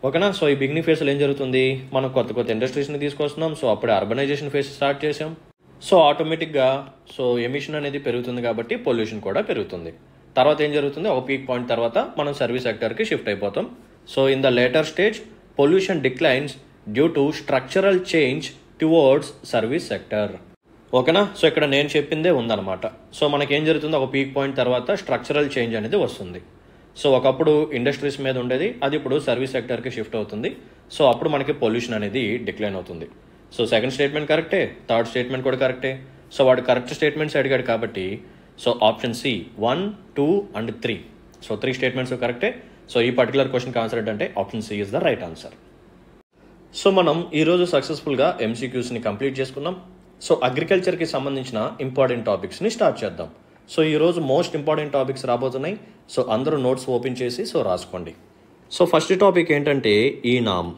[SPEAKER 1] ఓకేనా. సో ఈ బిగినింగ్ ఫేజ్లో ఏం జరుగుతుంది? మనం కొత్త కొత్త ఇండస్ట్రీస్ని తీసుకొస్తున్నాం. సో అప్పుడే అర్బనైజేషన్ ఫేజ్ స్టార్ట్ చేసాం. సో ఆటోమేటిక్గా సో ఎమిషన్ అనేది పెరుగుతుంది కాబట్టి పొల్యూషన్ కూడా పెరుగుతుంది. తర్వాత ఏం జరుగుతుంది? ఒక పీక్ పాయింట్ తర్వాత మనం సర్వీస్ సెక్టర్కి షిఫ్ట్ అయిపోతాం. So in the later stage pollution declines due to structural change towards service sector. ఓకేనా. సో ఇక్కడ నేను చెప్పిందే ఉందన్నమాట. సో మనకేం జరుగుతుంది? ఒక పీక్ పాయింట్ తర్వాత స్ట్రక్చరల్ చేంజ్ అనేది వస్తుంది. సో ఒకప్పుడు ఇండస్ట్రీస్ మీద ఉండేది, అది ఇప్పుడు సర్వీస్ సెక్టర్కి షిఫ్ట్ అవుతుంది. సో అప్పుడు మనకి పొల్యూషన్ అనేది డిక్లైన్ అవుతుంది. సో సెకండ్ స్టేట్మెంట్ కరెక్టే, థర్డ్ స్టేట్మెంట్ కూడా కరెక్టే. సో వాడు కరెక్ట్ స్టేట్మెంట్స్ అడిగాడు కాబట్టి so option C 1, 2 and 3. So 3 statements కరెక్టే. సో ఈ పర్టికులర్ క్వశ్చన్కి ఆన్సర్ ఏంటంటే option C is the right answer. So మనం ఈరోజు సక్సెస్ఫుల్గా ఎంసీక్యూస్ని కంప్లీట్ చేసుకున్నాం. సో అగ్రికల్చర్కి సంబంధించిన ఇంపార్టెంట్ టాపిక్స్ని స్టార్ట్ చేద్దాం. సో ఈరోజు మోస్ట్ ఇంపార్టెంట్ టాపిక్స్ రాబోతున్నాయి. సో అందరూ నోట్స్ ఓపెన్ చేసి రాసుకోండి. సో ఫస్ట్ టాపిక్ ఏంటంటే ఈ నామ్.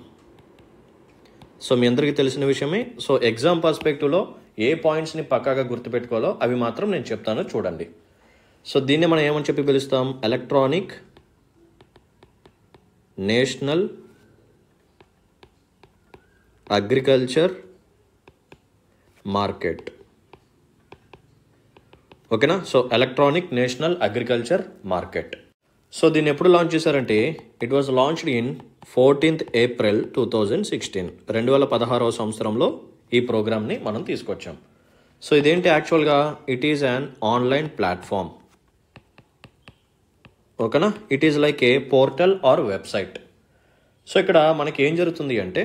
[SPEAKER 1] సో మీ అందరికీ తెలిసిన విషయమే. సో ఎగ్జామ్ పర్స్పెక్టివ్లో ఏ పాయింట్స్ని పక్కాగా గుర్తుపెట్టుకోవాలో అవి మాత్రం నేను చెప్తాను, చూడండి. సో దీన్ని మనం ఏమని చెప్పి పిలుస్తాం? Electronic national agriculture market. ఓకేనా? So electronic national agriculture market. So దీన్ని ఎప్పుడు లాంచ్ చేశారంటే it was launched in 14th April 2016. 2016వ సంవత్సరంలో ఈ ప్రోగ్రామ్ని మనం తీసుకొచ్చాం. సో ఇదేంటి యాక్చువల్గా? It is an online platform. ఓకేనా? It is like a portal or website. So ఇక్కడ మనకి ఏం జరుగుతుంది అంటే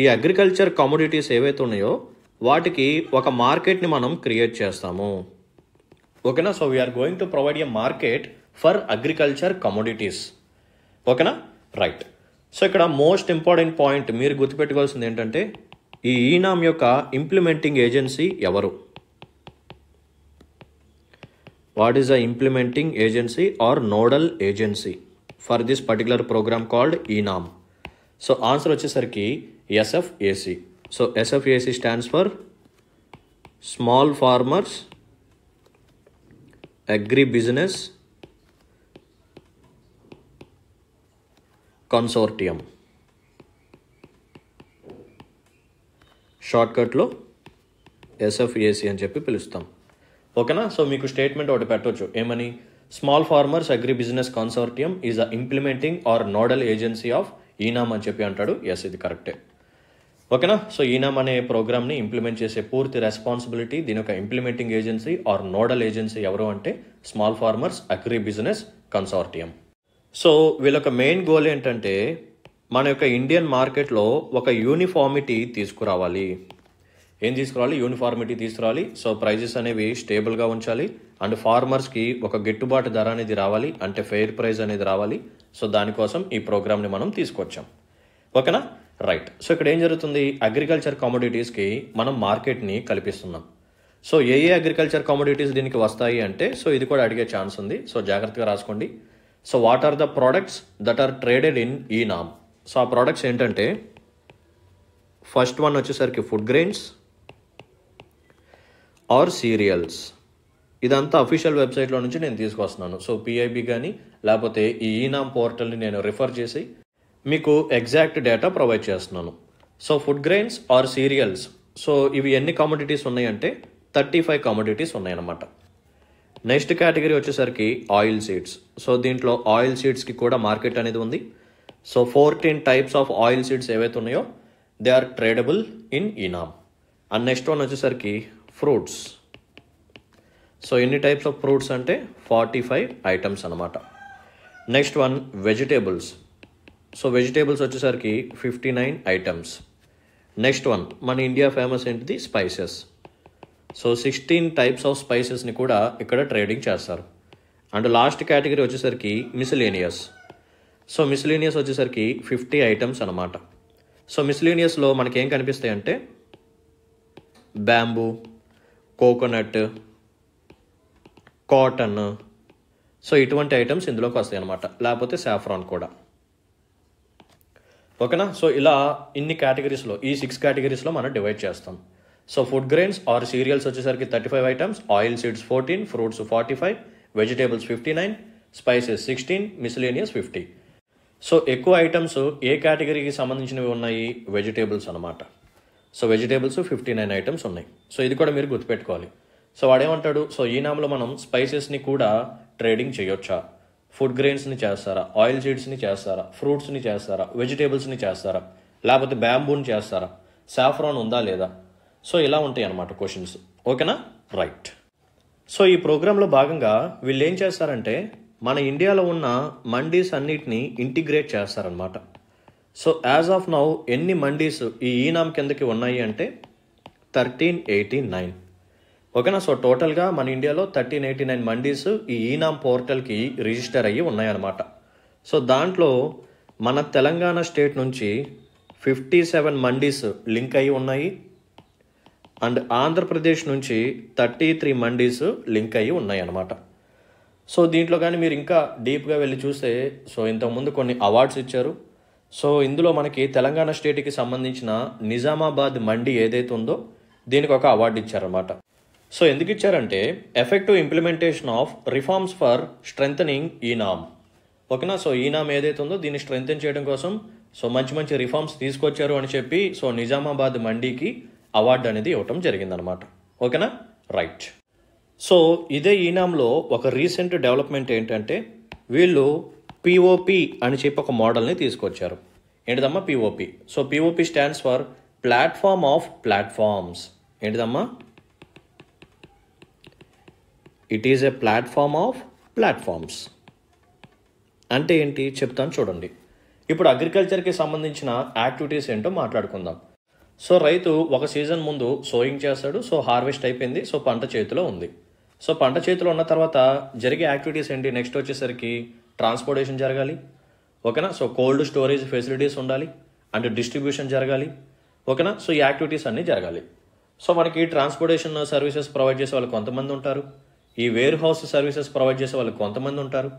[SPEAKER 1] ఈ అగ్రికల్చర్ కమోడిటీస్ ఏవైతే ఉన్నాయో వాటికి ఒక మార్కెట్ని మనం క్రియేట్ చేస్తాము. ఓకేనా? So we're going to provide a market for agriculture commodities. ఓకేనా? రైట్. సో ఇక్కడ మోస్ట్ ఇంపార్టెంట్ పాయింట్ మీరు గుర్తుపెట్టుకోవాల్సింది ఏంటంటే ఈ ఈనామ్ యొక్క ఇంప్లిమెంటింగ్ ఏజెన్సీ ఎవరు? What is the implementing agency or nodal agency for this particular programme called eNAM? So answer వచ్చేసరికి SFAC. So SFAC stands for small farmers agri business consortium. షార్ట్కట్లో SFAC అని చెప్పి పిలుస్తాం. ఓకేనా? సో మీకు statement ఒకటి పెట్టవచ్చు, ఏమని? Small farmers agri business consortium is the implementing or nodal agency of eNAM అని చెప్పి అంటాడు. ఎస్, ఇది కరెక్టే. ఓకేనా? సో ఈనామ్ అనే ప్రోగ్రామ్ని ఇంప్లిమెంట్ చేసే పూర్తి రెస్పాన్సిబిలిటీ దీని యొక్క implementing agency or nodal agency ఎవరు అంటే small farmers agri business consortium. So వీళ్ళ యొక్క మెయిన్ గోల్ ఏంటంటే మన యొక్క ఇండియన్ మార్కెట్లో ఒక యూనిఫార్మిటీ తీసుకురావాలి. ఏం తీసుకురావాలి? యూనిఫార్మిటీ తీసుకురావాలి. సో ప్రైజెస్ అనేవి స్టేబుల్గా ఉంచాలి అండ్ ఫార్మర్స్కి ఒక గిట్టుబాటు ధర అనేది రావాలి, అంటే ఫెయిర్ ప్రైస్ అనేది రావాలి. సో దానికోసం ఈ ప్రోగ్రామ్ని మనం తీసుకొచ్చాం. ఓకేనా? రైట్. సో ఇక్కడ ఏం జరుగుతుంది? అగ్రికల్చర్ కమోడిటీస్కి మనం మార్కెట్ని కల్పిస్తున్నాం. సో ఏ అగ్రికల్చర్ కమోడిటీస్ దీనికి వస్తాయి అంటే సో ఇది కూడా అడిగే ఛాన్స్ ఉంది. సో జాగ్రత్తగా రాసుకోండి. So what are the products that are traded in eNAM? So ఆ ప్రోడక్ట్స్ ఏంటంటే ఫస్ట్ వన్ వచ్చేసరికి ఫుడ్ గ్రెయిన్స్ ఆర్ సీరియల్స్. ఇదంతా అఫీషియల్ వెబ్సైట్లో నుంచి నేను తీసుకొస్తున్నాను. సో PIB కానీ లేకపోతే ఈ ఈనామ్ పోర్టల్ని నేను రిఫర్ చేసి మీకు ఎగ్జాక్ట్ డేటా ప్రొవైడ్ చేస్తున్నాను. So food grains are cereals, so ఇవి ఎన్ని కమోడిటీస్ ఉన్నాయంటే 35 కమోడిటీస్ ఉన్నాయన్నమాట. నెక్స్ట్ కేటగిరీ వచ్చేసరికి ఆయిల్ సీడ్స్. సో దీంట్లో ఆయిల్ సీడ్స్కి కూడా మార్కెట్ అనేది ఉంది. So 14 types of oil seeds ఏవైతే ఉన్నాయో they are tradable in eNAM. And next one వచ్చేసరికి ఫ్రూట్స్. సో ఎన్ని టైప్స్ ఆఫ్ ఫ్రూట్స్ అంటే 45 ఐటమ్స్ అనమాట. Next one vegetables. So vegetables వచ్చేసరికి 59 ఐటమ్స్. నెక్స్ట్ వన్ మన ఇండియా ఫేమస్ ఏంటిది? స్పైసెస్. సో 16 టైప్స్ ఆఫ్ స్పైసెస్ని కూడా ఇక్కడ ట్రేడింగ్ చేస్తారు. అండ్ లాస్ట్ కేటగిరీ వచ్చేసరికి మిస్లేనియస్. సో మిస్లేనియస్ వచ్చేసరికి 50 ఐటమ్స్ అనమాట. సో మిస్లేనియస్లో మనకి ఏం కనిపిస్తాయి అంటే బ్యాంబూ, కోకోనట్, కాటన్, సో ఇటువంటి ఐటమ్స్ ఇందులోకి వస్తాయి అనమాట. లేకపోతే సాఫ్రాన్ కూడా. ఓకేనా? సో ఇలా ఇన్ని కేటగిరీస్లో ఈ 6 కేటగిరీస్లో మనం డివైడ్ చేస్తాం. So food grains are cereals వచ్చేసరికి 35 items, oil seeds 14, fruits 45, vegetables 59, spices 16, miscellaneous 50. So ఎక్కువ ఐటమ్స్ ఏ కేటగిరీకి సంబంధించినవి ఉన్నాయి? వెజిటేబుల్స్ అనమాట. సో వెజిటేబుల్స్ 59 ఐటమ్స్ ఉన్నాయి. సో ఇది కూడా మీరు గుర్తుపెట్టుకోవాలి. సో వాడేమంటాడు? సో ఈనామ్లో మనం స్పైసెస్ని కూడా ట్రేడింగ్ చేయొచ్చా? ఫుడ్ గ్రెయిన్స్ని చేస్తారా? ఆయిల్ సీడ్స్ని చేస్తారా? ఫ్రూట్స్ని చేస్తారా? వెజిటేబుల్స్ని చేస్తారా? లేకపోతే బ్యాంబూని చేస్తారా? సాఫ్రాన్ ఉందా లేదా? సో ఇలా ఉంటాయి అన్నమాట క్వశ్చన్స్. ఓకేనా? రైట్. సో ఈ ప్రోగ్రాంలో భాగంగా వీళ్ళు ఏం చేస్తారంటే మన ఇండియాలో ఉన్న మండీస్ అన్నిటినీ ఇంటిగ్రేట్ చేస్తారనమాట. సో యాజ్ ఆఫ్ నౌ ఎన్ని మండీస్ ఈ ఈనామ్ కిందకి ఉన్నాయి అంటే 1389. ఓకేనా? సో టోటల్గా మన ఇండియాలో 1389 మండీస్ ఈ ఈనామ్ పోర్టల్కి రిజిస్టర్ అయ్యి ఉన్నాయన్నమాట. సో దాంట్లో మన తెలంగాణ స్టేట్ నుంచి 57 మండీస్ లింక్ అయ్యి ఉన్నాయి. అండ్ ఆంధ్రప్రదేశ్ నుంచి 33 మండీస్ లింక్ అయ్యి ఉన్నాయి అన్నమాట. సో దీంట్లో కానీ మీరు ఇంకా డీప్గా వెళ్ళి చూస్తే సో ఇంతకుముందు కొన్ని అవార్డ్స్ ఇచ్చారు. సో ఇందులో మనకి తెలంగాణ స్టేట్కి సంబంధించిన నిజామాబాద్ మండి ఏదైతే ఉందో దీనికి ఒక అవార్డు ఇచ్చారన్నమాట. సో ఎందుకు ఇచ్చారంటే effective implementation of reforms for strengthening eNAM. ఓకేనా. సో ఈనామ్ ఏదైతే ఉందో దీన్ని స్ట్రెంథన్ చేయడం కోసం సో మంచి మంచి రిఫార్మ్స్ తీసుకొచ్చారు అని చెప్పి సో నిజామాబాద్ మండీకి అవార్డు అనేది ఇవ్వటం జరిగిందనమాట. ఓకేనా, రైట్. సో ఇదే ఈనాంలో ఒక రీసెంట్ డెవలప్మెంట్ ఏంటంటే వీళ్ళు పిఓపి అని చెప్పి ఒక మోడల్ని తీసుకొచ్చారు. ఏంటిదమ్మా POP? So POP stands for platform of platforms. ఏంటిదమ్మా? It is a platform of platforms. అంటే ఏంటి చెప్తాను చూడండి. ఇప్పుడు అగ్రికల్చర్కి సంబంధించిన యాక్టివిటీస్ ఏంటో మాట్లాడుకుందాం. సో రైతు ఒక సీజన్ ముందు సోయింగ్ చేస్తాడు. సో హార్వెస్ట్ అయిపోయింది. సో పంట చేతిలో ఉంది. సో పంట చేతిలో ఉన్న తర్వాత జరిగే యాక్టివిటీస్ ఏంటి? నెక్స్ట్ వచ్చేసరికి ట్రాన్స్పోర్టేషన్ జరగాలి. ఓకేనా. సో కోల్డ్ స్టోరేజ్ ఫెసిలిటీస్ ఉండాలి అండ్ డిస్ట్రిబ్యూషన్ జరగాలి. ఓకేనా. సో ఈ యాక్టివిటీస్ అన్నీ జరగాలి. సో మనకి ట్రాన్స్పోర్టేషన్ సర్వీసెస్ ప్రొవైడ్ చేసే వాళ్ళు కొంతమంది ఉంటారు. ఈ వేర్ హౌస్ సర్వీసెస్ ప్రొవైడ్ చేసే వాళ్ళు కొంతమంది ఉంటారు.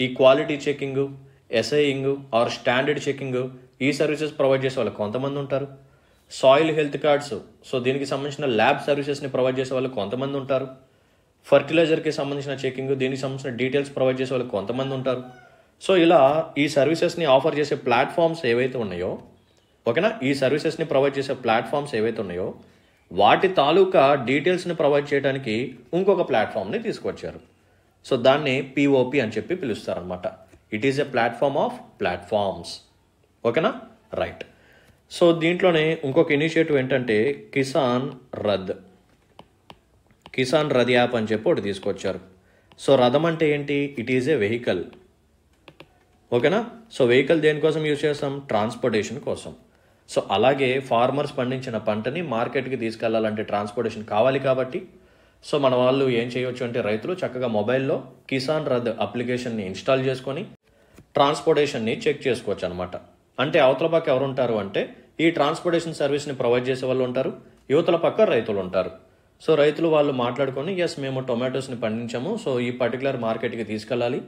[SPEAKER 1] ఈ quality checking, assaying or standard checking ఈ సర్వీసెస్ ప్రొవైడ్ చేసే వాళ్ళు కొంతమంది ఉంటారు. సాయిల్ హెల్త్ కార్డ్స్, సో దీనికి సంబంధించిన ల్యాబ్ సర్వీసెస్ని ప్రొవైడ్ చేసే వాళ్ళు కొంతమంది ఉంటారు. ఫర్టిలైజర్కి సంబంధించిన చెకింగ్, దీనికి సంబంధించిన డీటెయిల్స్ ప్రొవైడ్ చేసే వాళ్ళు కొంతమంది ఉంటారు. సో ఇలా ఈ సర్వీసెస్ని ఆఫర్ చేసే ప్లాట్ఫామ్స్ ఏవైతే ఉన్నాయో, ఓకేనా, ఈ సర్వీసెస్ని ప్రొవైడ్ చేసే ప్లాట్ఫామ్స్ ఏవైతే ఉన్నాయో వాటి తాలూకా డీటెయిల్స్ని ప్రొవైడ్ చేయడానికి ఇంకొక ప్లాట్ఫామ్ని తీసుకొచ్చారు. సో దాన్ని పిఓపి అని చెప్పి పిలుస్తారనమాట. It is a platform of platforms. ఓకేనా, రైట్. సో దీంట్లోనే ఇంకొక ఇనిషియేటివ్ ఏంటంటే కిసాన్ రథ్ యాప్ అని చెప్పి ఒకటి తీసుకొచ్చారు. సో రథం అంటే ఏంటి? It is a vehicle. ఓకేనా. సో వెహికల్ దేనికోసం యూజ్ చేస్తాం? ట్రాన్స్పోర్టేషన్ కోసం. సో అలాగే ఫార్మర్స్ పండించిన పంటని మార్కెట్కి తీసుకెళ్లాలంటే ట్రాన్స్పోర్టేషన్ కావాలి కాబట్టి సో మన వాళ్ళు ఏం చేయొచ్చు అంటే రైతులు చక్కగా మొబైల్లో కిసాన్ రథ్ అప్లికేషన్ని ఇన్స్టాల్ చేసుకొని ట్రాన్స్పోర్టేషన్ని చెక్ చేసుకోవచ్చు అనమాట. అంటే అవతల పక్క ఎవరు ఉంటారు అంటే ఈ ట్రాన్స్పోర్టేషన్ సర్వీస్ని ప్రొవైడ్ చేసే వాళ్ళు ఉంటారు, యువతల పక్క రైతులు ఉంటారు. సో రైతులు వాళ్ళు మాట్లాడుకొని ఎస్ మేము టొమాటోస్ని పండించాము, సో ఈ పర్టికులర్ మార్కెట్కి తీసుకెళ్ళాలి,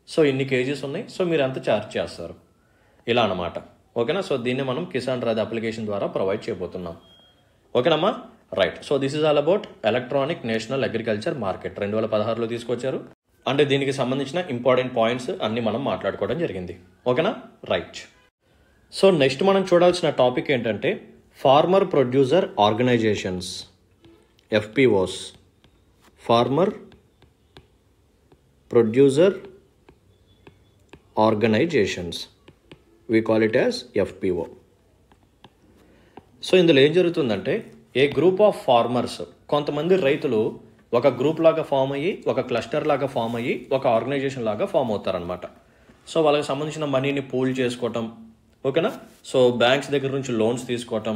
[SPEAKER 1] సో ఇన్ని కేజీస్ ఉన్నాయి, సో మీరు ఎంత ఛార్జ్ చేస్తారు, ఇలా అనమాట. ఓకేనా. సో దీన్ని మనం కిసాన్ రథ్ అప్లికేషన్ ద్వారా ప్రొవైడ్ చేయబోతున్నాం. ఓకేనమ్మా, right. So this is all about Electronic national agriculture Market 2016లో తీసుకొచ్చారు. అంటే దీనికి సంబంధించిన ఇంపార్టెంట్ పాయింట్స్ అన్ని మనం మాట్లాడుకోవడం జరిగింది. ఓకేనా, రైట్. సో నెక్స్ట్ మనం చూడాల్సిన టాపిక్ ఏంటంటే farmer producer organisations, FPOs. Farmer producer organisations, we call it as FPO. So ఇందులో ఏం జరుగుతుందంటే ఏ గ్రూప్ ఆఫ్ ఫార్మర్స్, కొంతమంది రైతులు ఒక గ్రూప్ లాగా ఫామ్ అయ్యి, ఒక క్లస్టర్ లాగా ఫామ్ అయ్యి, ఒక ఆర్గనైజేషన్ లాగా ఫామ్ అవుతారనమాట. సో వాళ్ళకి సంబంధించిన మనీని పూల్ చేసుకోవటం, ఓకేనా. సో బ్యాంక్స్ దగ్గర నుంచి లోన్స్ తీసుకోవటం,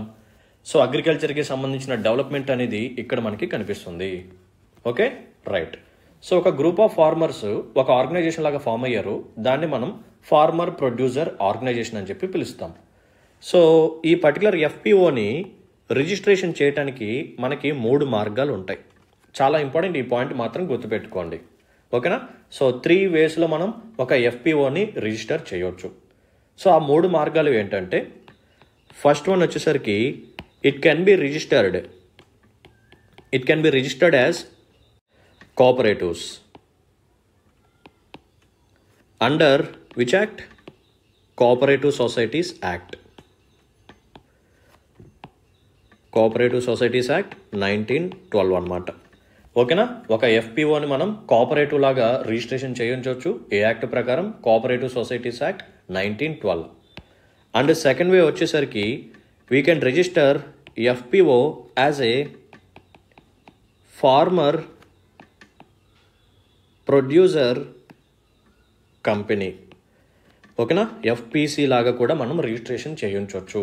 [SPEAKER 1] సో అగ్రికల్చర్కి సంబంధించిన డెవలప్మెంట్ అనేది ఇక్కడ మనకి కనిపిస్తుంది. Okay, right. సో ఒక గ్రూప్ ఆఫ్ ఫార్మర్స్ ఒక ఆర్గనైజేషన్ లాగా ఫామ్ అయ్యారు, దాన్ని మనం ఫార్మర్ ప్రొడ్యూసర్ ఆర్గనైజేషన్ అని చెప్పి పిలుస్తాం. సో ఈ పర్టికులర్ ఎఫ్పిఓని రిజిస్ట్రేషన్ చేయడానికి మనకి 3 మార్గాలు ఉంటాయి. చాలా ఇంపార్టెంట్, ఈ పాయింట్ మాత్రం గుర్తుపెట్టుకోండి. ఓకేనా. సో 3 వేస్లో మనం ఒక ఎఫ్పిఓని రిజిస్టర్ చేయొచ్చు. సో ఆ 3 మార్గాలు ఏంటంటే ఫస్ట్ వన్ వచ్చేసరికి it can be registered as cooperatives under which act? Cooperative societies Act. Cooperative societies act 1912 అనమాట. ఓకేనా. ఒక ఎఫ్పిఓని మనం కోఆపరేటివ్ లాగా రిజిస్ట్రేషన్ చేయించవచ్చు ఏ యాక్ట్ ప్రకారం? Cooperative societies act 1912. And second way వచ్చేసరికి we can register FPO as a farmer producer company. ఓకేనా. ఎఫ్పిసి లాగా కూడా మనం రిజిస్ట్రేషన్ చేయించవచ్చు.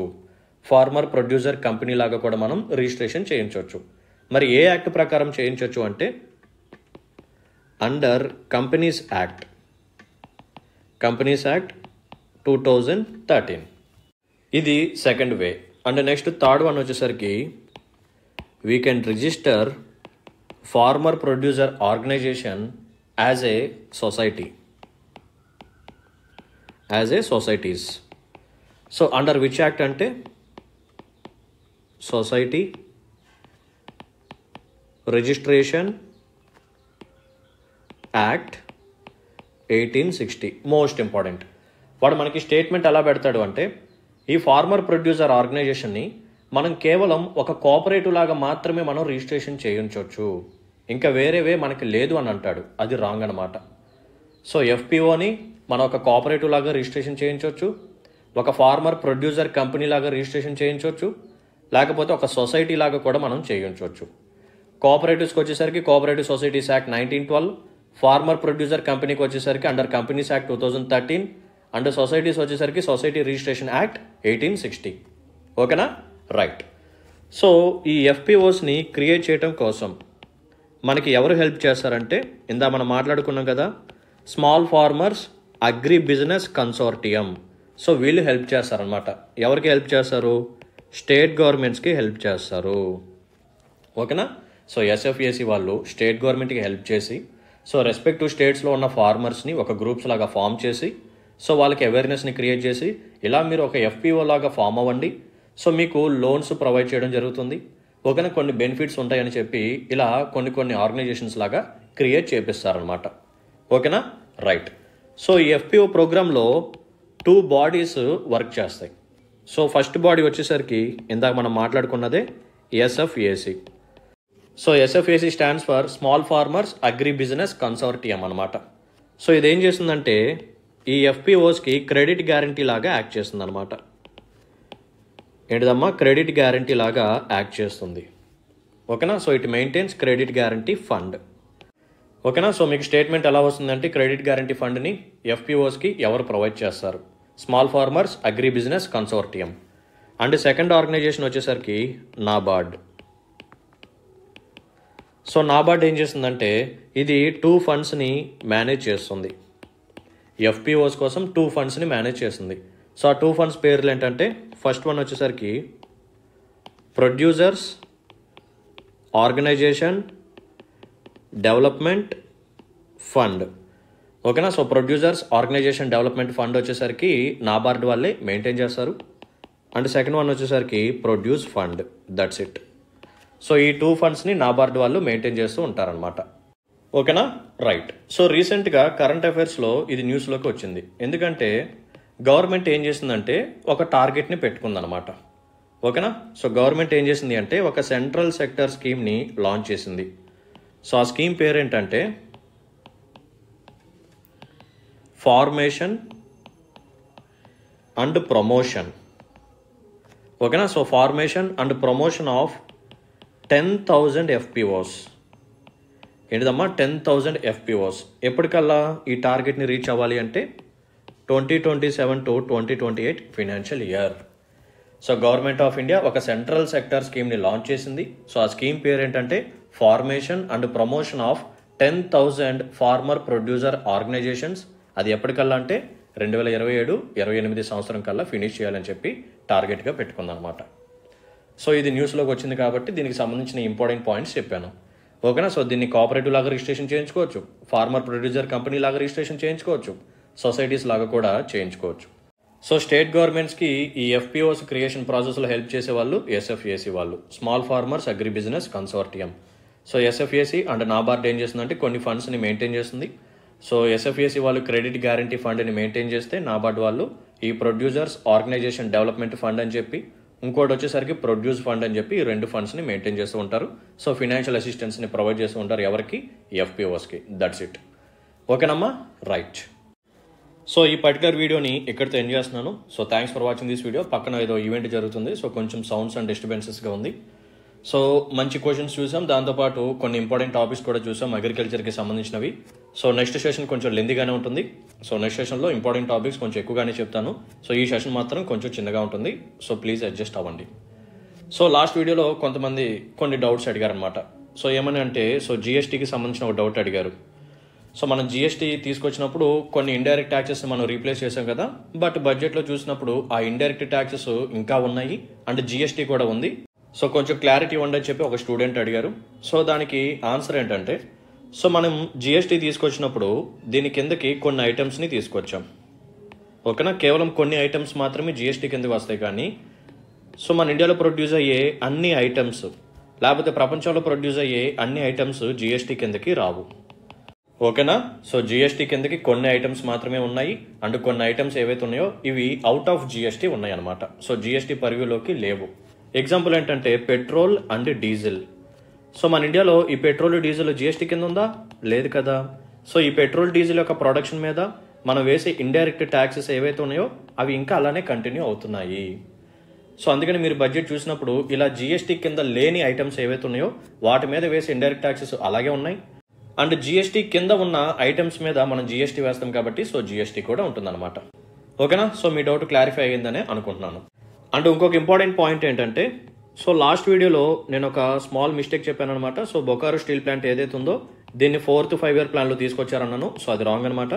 [SPEAKER 1] ఫార్మర్ ప్రొడ్యూసర్ కంపెనీ లాగా కూడా మనం రిజిస్ట్రేషన్ చేయించవచ్చు. మరి ఏ యాక్ట్ ప్రకారం చేయించవచ్చు అంటే అండర్ కంపెనీస్ యాక్ట్ 2013. ఇది second way. And next third one వచ్చేసరికి we can register farmer producer organization as a society, as a societies. So under which act ante Society Registration Act 1860. Most important. వాడు మనకి statement ఎలా పెడతాడు అంటే, ఈ farmer producer ఆర్గనైజేషన్ని మనం కేవలం ఒక కోఆపరేటివ్ లాగా మాత్రమే మనం రిజిస్ట్రేషన్ చేయించవచ్చు, ఇంకా వేరేవే మనకి లేదు అని అంటాడు. అది రాంగ్ అనమాట. సో ఎఫ్పిఓని మనం ఒక కోఆపరేటివ్ లాగా రిజిస్ట్రేషన్ చేయించవచ్చు, ఒక ఫార్మర్ ప్రొడ్యూసర్ కంపెనీ లాగా రిజిస్ట్రేషన్ చేయించవచ్చు, లేకపోతే ఒక సొసైటీ లాగా కూడా మనం చేయించవచ్చు. కోఆపరేటివ్స్కి వచ్చేసరికి cooperative societies act 1912, farmer producer కంపెనీకి వచ్చేసరికి under companies act 2013, and societies వచ్చేసరికి సొసైటీ రిజిస్ట్రేషన్ యాక్ట్ 1860. ఓకేనా? రైట్. సో ఈ ఎఫ్పిఓస్ని క్రియేట్ చేయడం కోసం మనకి ఎవరు హెల్ప్ చేస్తారంటే, ఇందా మనం మాట్లాడుకున్నాం కదా, small farmers agri Business consortium. So వీళ్ళు హెల్ప్ చేస్తారనమాట. ఎవరికి హెల్ప్ చేస్తారు? స్టేట్ గవర్నమెంట్స్కి హెల్ప్ చేస్తారు. ఓకేనా? సో ఎస్ఎఫ్ఏసి వాళ్ళు స్టేట్ గవర్నమెంట్కి హెల్ప్ చేసి, సో రెస్పెక్టివ్ స్టేట్స్లో ఉన్న ఫార్మర్స్ని ఒక గ్రూప్స్ లాగా ఫామ్ చేసి, సో వాళ్ళకి అవేర్నెస్ని క్రియేట్ చేసి, ఇలా మీరు ఒక ఎఫ్పిఓ లాగా ఫామ్ అవ్వండి, సో మీకు లోన్స్ ప్రొవైడ్ చేయడం జరుగుతుంది, ఓకేనా, కొన్ని బెనిఫిట్స్ ఉంటాయని చెప్పి ఇలా కొన్ని ఆర్గనైజేషన్స్ లాగా క్రియేట్ చేపిస్తారనమాట. ఓకేనా? రైట్. సో ఈ ఎఫ్పిఓ ప్రోగ్రాంలో 2 బాడీస్ వర్క్ చేస్తాయి. సో ఫస్ట్ బాడీ వచ్చేసరికి ఇందాక మనం మాట్లాడుకున్నదే SFAC. So SFAC stands for small farmers agri Business Consortium అనమాట. సో ఇదేం చేస్తుందంటే, ఈ ఎఫ్పిఓస్కి క్రెడిట్ గ్యారంటీ లాగా యాక్ట్ చేస్తుంది అనమాట. ఏంటిదమ్మా? క్రెడిట్ గ్యారంటీ లాగా యాక్ట్ చేస్తుంది. ఓకేనా? So it maintains credit guarantee fund. ఓకేనా? సో మీకు స్టేట్మెంట్ ఎలా వస్తుందంటే, క్రెడిట్ గ్యారంటీ ఫండ్ని ఎఫ్పిఓస్కి ఎవరు ప్రొవైడ్ చేస్తారు? Small farmers agri Business Consortium. And second organisation వచ్చేసరికి నాబార్డ్. సో నాబార్డ్ ఏం చేస్తుందంటే, ఇది 2 ఫండ్స్ని మేనేజ్ చేస్తుంది. ఎఫ్పిఓస్ కోసం 2 ఫండ్స్ని మేనేజ్ చేస్తుంది. సో ఆ 2 ఫండ్స్ పేర్లు ఏంటంటే, ఫస్ట్ వన్ వచ్చేసరికి ప్రొడ్యూసర్స్ ఆర్గనైజేషన్ డెవలప్మెంట్ ఫండ్. ఓకేనా? So producers organisation development fund వచ్చేసరికి నాబార్డ్ వాళ్ళే మెయింటైన్ చేస్తారు. అండ్ సెకండ్ వన్ వచ్చేసరికి produce fund. That's it. So ఈ 2 ఫండ్స్ని నాబార్డ్ వాళ్ళు మెయింటైన్ చేస్తూ ఉంటారనమాట. ఓకేనా? రైట్. సో రీసెంట్గా కరెంట్ అఫైర్స్లో ఇది న్యూస్లోకి వచ్చింది. ఎందుకంటే గవర్నమెంట్ ఏం చేసిందంటే ఒక టార్గెట్ని పెట్టుకుందనమాట. ఓకేనా? సో గవర్నమెంట్ ఏం చేసింది అంటే ఒక సెంట్రల్ సెక్టర్ స్కీమ్ని లాంచ్ చేసింది. సో ఆ స్కీమ్ పేరేంటంటే ఫార్మేషన్ అండ్ ప్రమోషన్. ఓకేనా? So formation and promotion of 10,000 FPOs. ఏంటిదమ్మా? 10,000 ఎఫ్పిఓస్. ఎప్పటికల్లా ఈ టార్గెట్ని రీచ్ అవ్వాలి అంటే 2027 to 2028 financial year. So government of India ఒక సెంట్రల్ సెక్టర్ స్కీమ్ని లాంచ్ చేసింది. సో ఆ స్కీమ్ పేరు ఏంటంటే formation and promotion of 10,000 farmer producer organisations. అది ఎప్పటికల్లా అంటే 2027-28 సంవత్సరం కల్లా ఫినిష్ చేయాలని చెప్పి టార్గెట్గా పెట్టుకుందనమాట. సో ఇది న్యూస్లోకి వచ్చింది కాబట్టి దీనికి సంబంధించిన ఇంపార్టెంట్ పాయింట్స్ చెప్పాను. ఓకేనా? సో దీన్ని కోఆపరేటివ్ లాగా రిజిస్ట్రేషన్ చేయించుకోవచ్చు, ఫార్మర్ ప్రొడ్యూసర్ కంపెనీ లాగా రిజిస్ట్రేషన్ చేయించుకోవచ్చు, సొసైటీస్ లాగా కూడా చేయించుకోవచ్చు. సో స్టేట్ గవర్నమెంట్స్కి ఈ ఎఫ్పిఓస్ క్రియేషన్ ప్రాసెస్లో హెల్ప్ చేసే వాళ్ళు ఎస్ఎఫ్ఏసి వాళ్ళు, small farmers agri Business consortium. So SFAC and NABARD ఏం చేస్తుందంటే కొన్ని ఫండ్స్ని మెయింటైన్ చేస్తుంది. సో ఎస్ఎఫ్ఏసి వాళ్ళు క్రెడిట్ గ్యారంటీ ఫండ్ని మెయింటైన్ చేస్తే, నాబార్డ్ వాళ్ళు ఈ ప్రొడ్యూసర్స్ ఆర్గనైజేషన్ డెవలప్మెంట్ ఫండ్ అని చెప్పి, ఇంకోటి వచ్చేసరికి ప్రొడ్యూస్ ఫండ్ అని చెప్పి ఈ 2 ఫండ్స్ని మెయింటైన్ చేస్తూ ఉంటారు. సో ఫైనాన్షియల్ అసిస్టెన్స్ని ప్రొవైడ్ చేస్తూ ఉంటారు. ఎవరికి? ఎఫ్పిఓస్కి. That's it. ఓకేనమ్మా? రైట్. సో ఈ పర్టికులర్ వీడియోని ఇక్కడితో ఎండ్ చేస్తున్నాను. So thanks for watching this video. పక్కన ఏదో ఈవెంట్ జరుగుతుంది, సో కొంచెం సౌండ్స్ అండ్ డిస్టర్బెన్సెస్గా ఉంది. సో మంచి క్వశ్చన్స్ చూసాం, దాంతోపాటు కొన్ని ఇంపార్టెంట్ టాపిక్స్ కూడా చూసాం అగ్రికల్చర్కి సంబంధించినవి. సో నెక్స్ట్ సెషన్ కొంచెం లెంతీగానే ఉంటుంది. సో నెక్స్ట్ సెషన్లో ఇంపార్టెంట్ టాపిక్స్ కొంచెం ఎక్కువగానే చెప్తాను. సో ఈ సెషన్ మాత్రం కొంచెం చిన్నగా ఉంటుంది. సో ప్లీజ్ అడ్జస్ట్ అవ్వండి. సో లాస్ట్ వీడియోలో కొంతమంది కొన్ని డౌట్స్ అడిగారనమాట. సో ఏమని అంటే, సో జిఎస్టీకి సంబంధించిన ఒక డౌట్ అడిగారు. సో మనం జిఎస్టీ తీసుకొచ్చినప్పుడు కొన్ని ఇండైరెక్ట్ ట్యాక్సెస్ మనం రీప్లేస్ చేసాం కదా, బట్ బడ్జెట్లో చూసినప్పుడు ఆ ఇండైరెక్ట్ ట్యాక్సెస్ ఇంకా ఉన్నాయి అండ్ జిఎస్టీ కూడా ఉంది. సో కొంచెం క్లారిటీ ఉండని చెప్పి ఒక స్టూడెంట్ అడిగారు. సో దానికి ఆన్సర్ ఏంటంటే, సో మనం జిఎస్టీ తీసుకొచ్చినప్పుడు దీని కిందకి కొన్ని ఐటమ్స్ని తీసుకొచ్చాం. ఓకేనా, కేవలం కొన్ని ఐటమ్స్ మాత్రమే జిఎస్టీ కిందకి వస్తాయి. కానీ సో మన ఇండియాలో ప్రొడ్యూస్ అయ్యే అన్ని ఐటమ్స్, లేకపోతే ప్రపంచంలో ప్రొడ్యూస్ అయ్యే అన్ని ఐటమ్స్ జిఎస్టీ కిందకి రావు. ఓకేనా, సో జిఎస్టీ కిందకి కొన్ని ఐటమ్స్ మాత్రమే ఉన్నాయి. అండ్ కొన్ని ఐటమ్స్ ఏవైతే ఉన్నాయో ఇవి అవుట్ ఆఫ్ జిఎస్టీ ఉన్నాయి అనమాట. సో జిఎస్టీ పరివ్యూలోకి లేవు. ఎగ్జాంపుల్ ఏంటంటే పెట్రోల్ అండ్ డీజిల్. సో మన ఇండియాలో ఈ పెట్రోల్ డీజిల్ జిఎస్టీ కింద ఉందా? లేదు కదా. సో ఈ పెట్రోల్ డీజిల్ యొక్క ప్రొడక్షన్ మీద మనం వేసే ఇండైరెక్ట్ ట్యాక్సెస్ ఏవైతే ఉన్నాయో అవి ఇంకా అలానే కంటిన్యూ అవుతున్నాయి. సో అందుకని మీరు బడ్జెట్ చూసినప్పుడు ఇలా జిఎస్టీ కింద లేని ఐటమ్స్ ఏవైతే ఉన్నాయో వాటి మీద వేసే ఇండైరెక్ట్ ట్యాక్సెస్ అలాగే ఉన్నాయి. అండ్ జిఎస్టీ కింద ఉన్న ఐటమ్స్ మీద మనం జిఎస్టీ వేస్తాం కాబట్టి సో జిఎస్టీ కూడా ఉంటుందన్నమాట. ఓకేనా, సో మీ డౌట్ క్లారిఫై అయ్యిందనే అనుకుంటున్నాను. అండ్ ఇంకొక ఇంపార్టెంట్ పాయింట్ ఏంటంటే, సో లాస్ట్ వీడియోలో నేను ఒక స్మాల్ మిస్టేక్ చెప్పాను అనమాట. సో బొకారో స్టీల్ ప్లాంట్ ఏదైతే ఉందో దీన్ని 4th 5 year ప్లాన్లో తీసుకొచ్చారన్నాను. సో అది రాంగ్ అనమాట.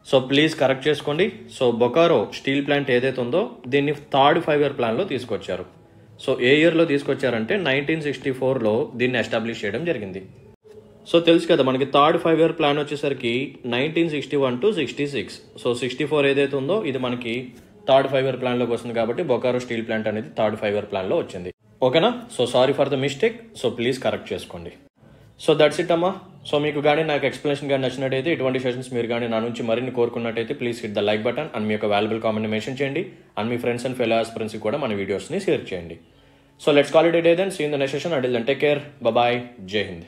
[SPEAKER 1] సో ప్లీజ్ కరెక్ట్ చేసుకోండి. సో బొకారో స్టీల్ ప్లాంట్ ఏదైతే ఉందో దీన్ని 3rd 5 year ప్లాన్లో తీసుకొచ్చారు. సో ఏ ఇయర్లో తీసుకొచ్చారంటే 1964లో దీన్ని ఎస్టాబ్లిష్ చేయడం జరిగింది. సో తెలుసు కదా మనకి 3rd 5 year ప్లాన్ వచ్చేసరికి 1961 to 66. సో 64 ఏదైతే ఉందో ఇది మనకి 3rd 5 year ప్లాన్లోకి వస్తుంది కాబట్టి బొకారో స్టీల్ ప్లాంట్ అనేది 3rd 5 year ప్లాన్లో వచ్చింది. ఓకేనా, so sorry for the mistake. So please correct చేసుకోండి. సో దట్స్ ఇట్ అమ్మా. సో మీకు కానీ నాకు ఎక్స్ప్లెనేషన్ కానీ నచ్చినట్టయితే, ఇటువంటి సెషన్స్ మీరు కానీ నా నుంచి మరిన్ని కోరుకున్నట్టయితే please hit the like button and మీ యొక్క వాల్యుబుల్ కామెంట్ మెన్షన్ చేయండి. అండ్ మీ ఫ్రెండ్స్ అండ్ ఫెలో ఆస్పిరెంట్స్కి కూడా మన వీడియోస్ని షేర్ చేయండి. So let's call it a day then. See in the next session. Until then take care. Bye. Jai Hind.